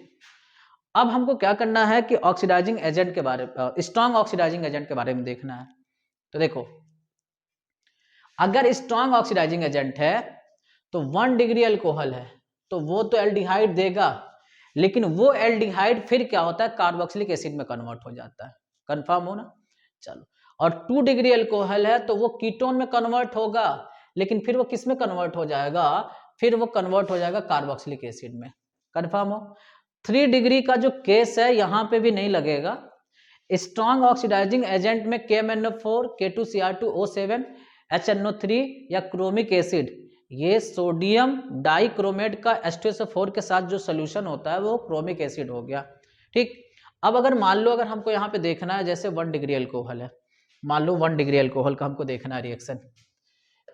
अब हमको क्या करना है कि ऑक्सीडाइजिंग एजेंट के बारे में, स्ट्रॉन्ग ऑक्सीडाइजिंग एजेंट के बारे में देखना है। तो देखो, अगर स्ट्रॉन्ग ऑक्सीडाइजिंग एजेंट है तो 1 डिग्री अल्कोहल है तो वो तो एल्डिहाइड देगा, लेकिन वो एल्डिहाइड फिर क्या होता है, कार्बोक्सिलिक एसिड में कन्वर्ट हो जाता है। कंफर्म हो ना? चलो, और 2 डिग्री अल्कोहल है तो वो कीटोन में कन्वर्ट होगा, लेकिन फिर वो किस में कन्वर्ट हो जाएगा, फिर वो कन्वर्ट हो जाएगा कार्बोक्सिलिक एसिड में। कंफर्म हो? 3 डिग्री का जो केस है यहां पे भी नहीं लगेगा। स्ट्रॉन्ग ऑक्सीडाइजिंग एजेंट में KMnO4, K2Cr2O7, HNO3 या क्रोमिक एसिड, ये सोडियम डाइक्रोमेट का H2SO4 के साथ जो सोल्यूशन होता है वो क्रोमिक एसिड हो गया, ठीक। अब अगर मान लो, अगर हमको यहाँ पे देखना है, जैसे 1 डिग्री अल्कोहल है, मान लो 1 डिग्री अल्कोहल का हमको देखना है रिएक्शन,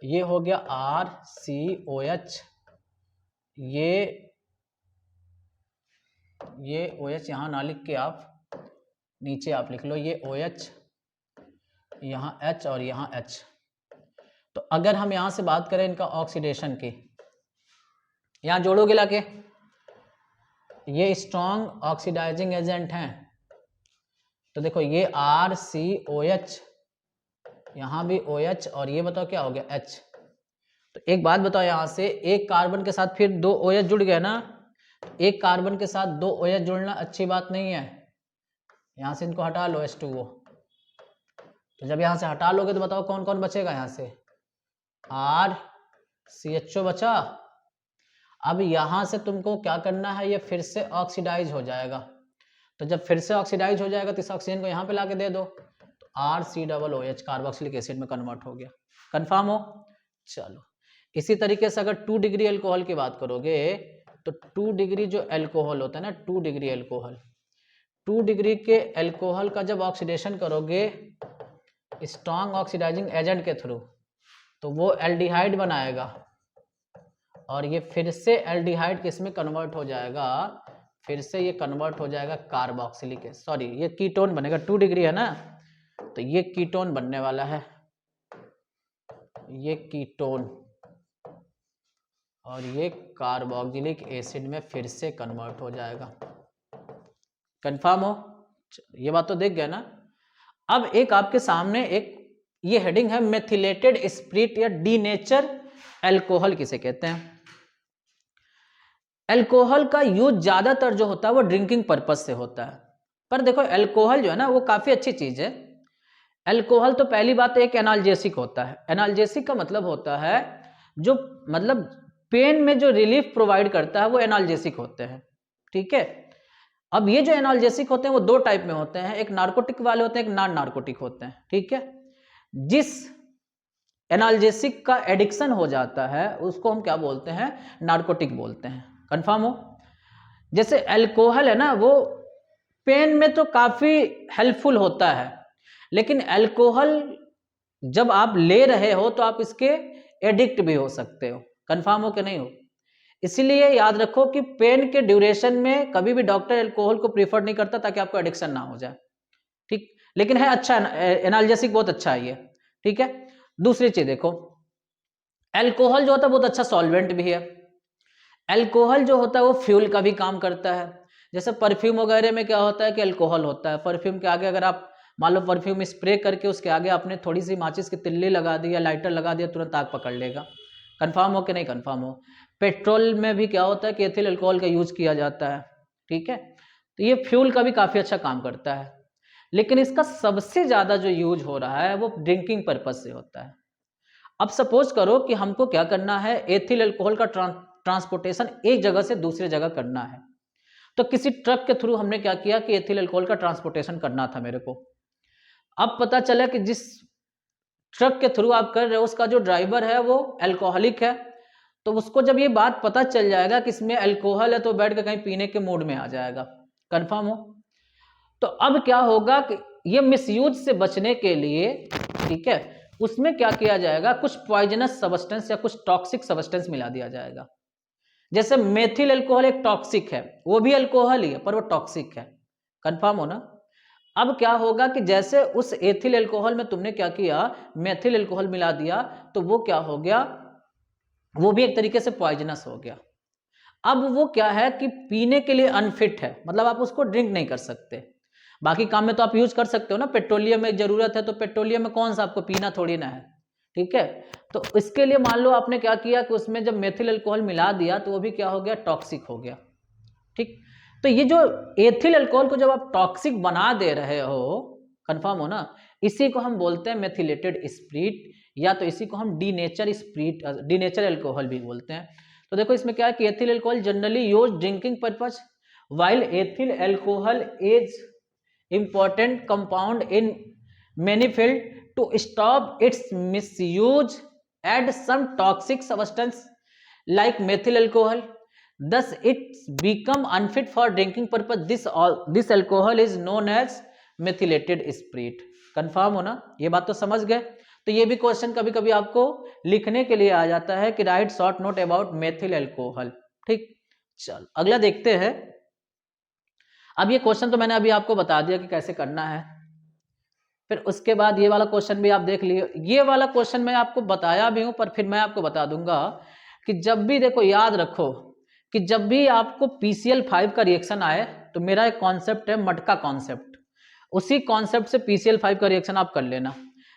ये हो गया RCOH, ये OH यहाँ ना लिख के आप नीचे आप लिख लो, ये OH, यहाँ H और यहाँ H। तो अगर हम यहां से बात करें इनका ऑक्सीडेशन की, यहां जोड़ोगे लाके, ये स्ट्रॉन्ग ऑक्सीडाइजिंग एजेंट हैं, तो देखो ये RCOH, यहां भी OH और ये बताओ क्या हो गया H। तो एक बात बताओ, यहां से एक कार्बन के साथ फिर 2 OH जुड़ गए ना, एक कार्बन के साथ 2 OH जुड़ना अच्छी बात नहीं है। यहां से इनको हटा लो H2O, तो जब यहां से हटा लोगे तो बताओ कौन कौन बचेगा, यहां से RCHO बचा। अब यहां से तुमको क्या करना है, ये फिर से ऑक्सीडाइज हो जाएगा, तो जब फिर से ऑक्सीडाइज हो जाएगा तो इस ऑक्सीजन को यहां पे लाके दे दो, तो RCOOH कार्बोक्सिलिक एसिड में कन्वर्ट हो गया। कंफर्म हो? चलो, इसी तरीके से अगर 2 डिग्री अल्कोहल की बात करोगे तो 2 डिग्री जो अल्कोहल होता है ना, 2 डिग्री अल्कोहल, 2 डिग्री के अल्कोहल का जब ऑक्सीडेशन करोगे स्ट्रॉन्ग ऑक्सीडाइजिंग एजेंट के थ्रू, तो वो एल्डिहाइड बनाएगा और ये फिर से एल्डिहाइड किस में कन्वर्ट हो जाएगा, फिर से ये कन्वर्ट हो जाएगा कार्बोक्सिलिक, सॉरी ये कीटोन बनेगा। 2 डिग्री है ना, तो ये कीटोन बनने वाला है, ये कीटोन, और ये कार्बोक्सिलिक एसिड में फिर से कन्वर्ट हो जाएगा। कंफर्म हो? ये बात तो देख गए ना। अब एक आपके सामने एक ये हेडिंग है, मेथिलेटेड स्पिरिट या डीनेचर अल्कोहल किसे कहते हैं। अल्कोहल का यूज ज्यादातर जो होता है वो ड्रिंकिंग पर्पज से होता है, पर देखो अल्कोहल जो है ना वो काफी अच्छी चीज है। अल्कोहल तो पहली बात एक एनाल्जेसिक होता है। एनाल्जेसिक का मतलब होता है जो मतलब पेन में जो रिलीफ प्रोवाइड करता है वो एनाल्जेसिक होते हैं, ठीक है। अब ये जो एनाल्जेसिक होते हैं वो 2 टाइप में होते हैं, एक नार्कोटिक वाले होते हैं, एक नॉन नार्कोटिक होते हैं, ठीक है। जिस एनाल्जेसिक का एडिक्शन हो जाता है उसको हम क्या बोलते हैं, नार्कोटिक बोलते हैं। कंफर्म हो? जैसे अल्कोहल है ना, वो पेन में तो काफी हेल्पफुल होता है, लेकिन अल्कोहल जब आप ले रहे हो तो आप इसके एडिक्ट भी हो सकते हो। कंफर्म हो कि नहीं हो? इसीलिए याद रखो कि पेन के ड्यूरेशन में कभी भी डॉक्टर अल्कोहल को प्रीफर नहीं करता ताकि आपको एडिक्शन ना हो जाए, ठीक। लेकिन है अच्छा, एनाल्जेसिक बहुत अच्छा है ये, ठीक है। दूसरी चीज देखो, अल्कोहल जो होता है बहुत अच्छा सॉल्वेंट भी है। अल्कोहल जो होता है वो फ्यूल का भी काम करता है। जैसे परफ्यूम वगैरह में क्या होता है कि अल्कोहल होता है, परफ्यूम के आगे अगर आप मान लो परफ्यूम स्प्रे करके उसके आगे आपने थोड़ी सी माचिस की तिल्ली लगा दी या लाइटर लगा दिया, तुरंत आग पकड़ लेगा। कंफर्म हो कि नहीं कंफर्म हो? पेट्रोल में भी क्या होता है कि एथिल अल्कोहल का यूज किया जाता है, ठीक है। तो ये फ्यूल का भी काफी अच्छा काम करता है, लेकिन इसका सबसे ज्यादा जो यूज हो रहा है वो ड्रिंकिंग पर्पज से होता है। अब सपोज करो कि हमको क्या करना है, एथिल अल्कोहल का ट्रांसपोर्टेशन एक जगह से दूसरी जगह करना है, तो किसी ट्रक के थ्रू हमने क्या किया कि एथिल अल्कोहल का ट्रांसपोर्टेशन करना था मेरे को। अब पता चला कि जिस ट्रक के थ्रू आप कर रहे हो उसका जो ड्राइवर है वो अल्कोहलिक है, तो उसको जब ये बात पता चल जाएगा कि इसमें अल्कोहल है तो बैठ के कहीं पीने के मूड में आ जाएगा। कंफर्म हो? तो अब क्या होगा कि ये मिसयूज से बचने के लिए, ठीक है, उसमें क्या किया जाएगा, कुछ पॉइजनस सब्सटेंस या कुछ टॉक्सिक सब्सटेंस मिला दिया जाएगा। जैसे मेथिल अल्कोहल एक टॉक्सिक है, वो भी अल्कोहल ही है पर वो टॉक्सिक है, कंफर्म हो ना। अब क्या होगा कि जैसे उस एथिल अल्कोहल में तुमने क्या किया, मेथिल अल्कोहल मिला दिया, तो वो क्या हो गया, वो भी एक तरीके से पॉइजनस हो गया। अब वो क्या है कि पीने के लिए अनफिट है, मतलब आप उसको ड्रिंक नहीं कर सकते। बाकी काम में तो आप यूज कर सकते हो ना, पेट्रोलियम में जरूरत है तो पेट्रोलियम में कौन सा आपको पीना थोड़ी ना है, ठीक है। तो इसके लिए मान लो आपने क्या किया कि उसमें जब मेथिल अल्कोहल मिला दिया तो वो भी क्या हो गया, टॉक्सिक हो गया, ठीक। तो ये जो एथिल अल्कोहल को जब आप टॉक्सिक बना दे रहे हो, कंफर्म हो ना, इसी को हम बोलते हैं मेथिलेटेड स्पिरिट, या तो इसी को हम डीनेचर स्पिरिट, डीनेचर अल्कोहल भी बोलते हैं। तो देखो इसमें क्या है कि ethyl alcohol generally use drinking purpose, while ethyl alcohol is important compound in many field, to stop its misuse add some toxic substance like methyl alcohol, thus it become unfit for drinking purpose. This alcohol is known as methylated spirit। Confirm हो ना, ये बात तो समझ गए। तो ये भी क्वेश्चन कभी कभी आपको लिखने के लिए आ जाता है कि right short note about methyl alcohol, ठीक। चल अगला देखते हैं। अब ये क्वेश्चन तो मैंने अभी आपको बता दिया कि कैसे करना है, फिर उसके बाद ये वाला क्वेश्चन भी आप देख लिए। ये वाला क्वेश्चन मैं आपको बताया भी हूं, पर फिर मैं आपको बता दूंगा कि जब भी देखो, याद रखो कि जब भी आपको PCl5 का रिएक्शन आए तो मेरा एक कॉन्सेप्ट है मटका कॉन्सेप्ट, उसी कॉन्सेप्ट से PCl5 का रिएक्शन आप कर लेना।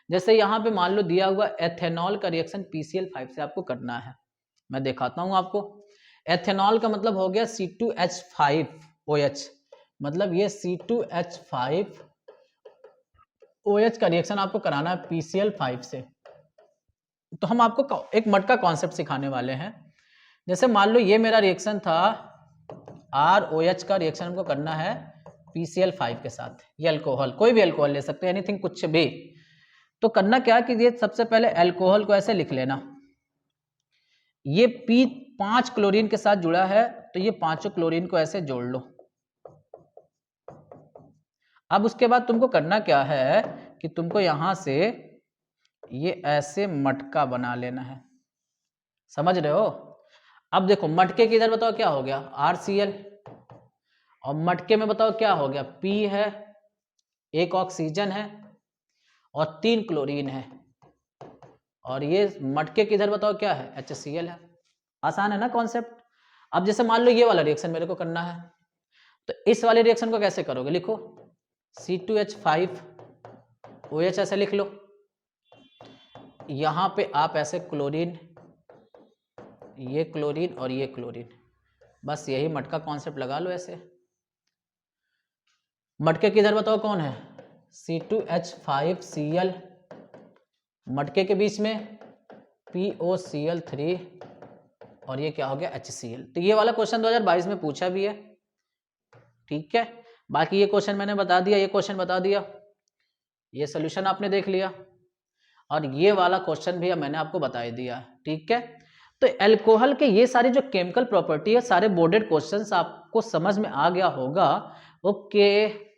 जैसे यहाँ पे मान लो दिया हुआ एथेनॉल का रिएक्शन PCl5 से आपको करना है, मैं दिखाता हूँ आपको। एथेनॉल का मतलब हो गया C2H5OH, मतलब ये C2H5OH का रिएक्शन आपको कराना है PCl5 से। तो हम आपको एक मटका कॉन्सेप्ट सिखाने वाले हैं। जैसे मान लो ये मेरा रिएक्शन था, ROH का रिएक्शन हमको करना है PCl5 के साथ। ये अल्कोहल, कोई भी अल्कोहल ले सकते हैं, एनीथिंग, कुछ भी। तो करना क्या कि ये सबसे पहले अल्कोहल को ऐसे लिख लेना, ये P5 क्लोरीन के साथ जुड़ा है, तो ये पांचों क्लोरीन को ऐसे जोड़ लो। अब उसके बाद तुमको करना क्या है कि तुमको यहां से ये ऐसे मटका बना लेना है, समझ रहे हो। अब देखो मटके के इधर बताओ क्या हो गया, RCl, और मटके में बताओ क्या हो गया, P है, एक ऑक्सीजन है और 3 क्लोरीन है, और ये मटके के इधर बताओ क्या है, HCl है। आसान है ना कॉन्सेप्ट। अब जैसे मान लो ये वाला रिएक्शन मेरे को करना है, तो इस वाले रिएक्शन को कैसे करोगे, लिखो C2H5OH ऐसे लिख लो, यहां पे आप ऐसे क्लोरीन, ये क्लोरीन और ये क्लोरीन, बस यही मटका कॉन्सेप्ट लगा लो ऐसे। मटके किधर बताओ कौन है, C2H5Cl, मटके के बीच में POCl3, और ये क्या हो गया, HCl। तो ये वाला क्वेश्चन 2022 में पूछा भी है, ठीक है। बाकी ये क्वेश्चन मैंने बता दिया, ये क्वेश्चन बता दिया, ये सोल्यूशन आपने देख लिया, और ये वाला क्वेश्चन भी मैंने आपको बता दिया, ठीक है। तो अल्कोहल के ये सारी जो केमिकल प्रॉपर्टी है, सारे बोर्डेड क्वेश्चंस आपको समझ में आ गया होगा। ओके।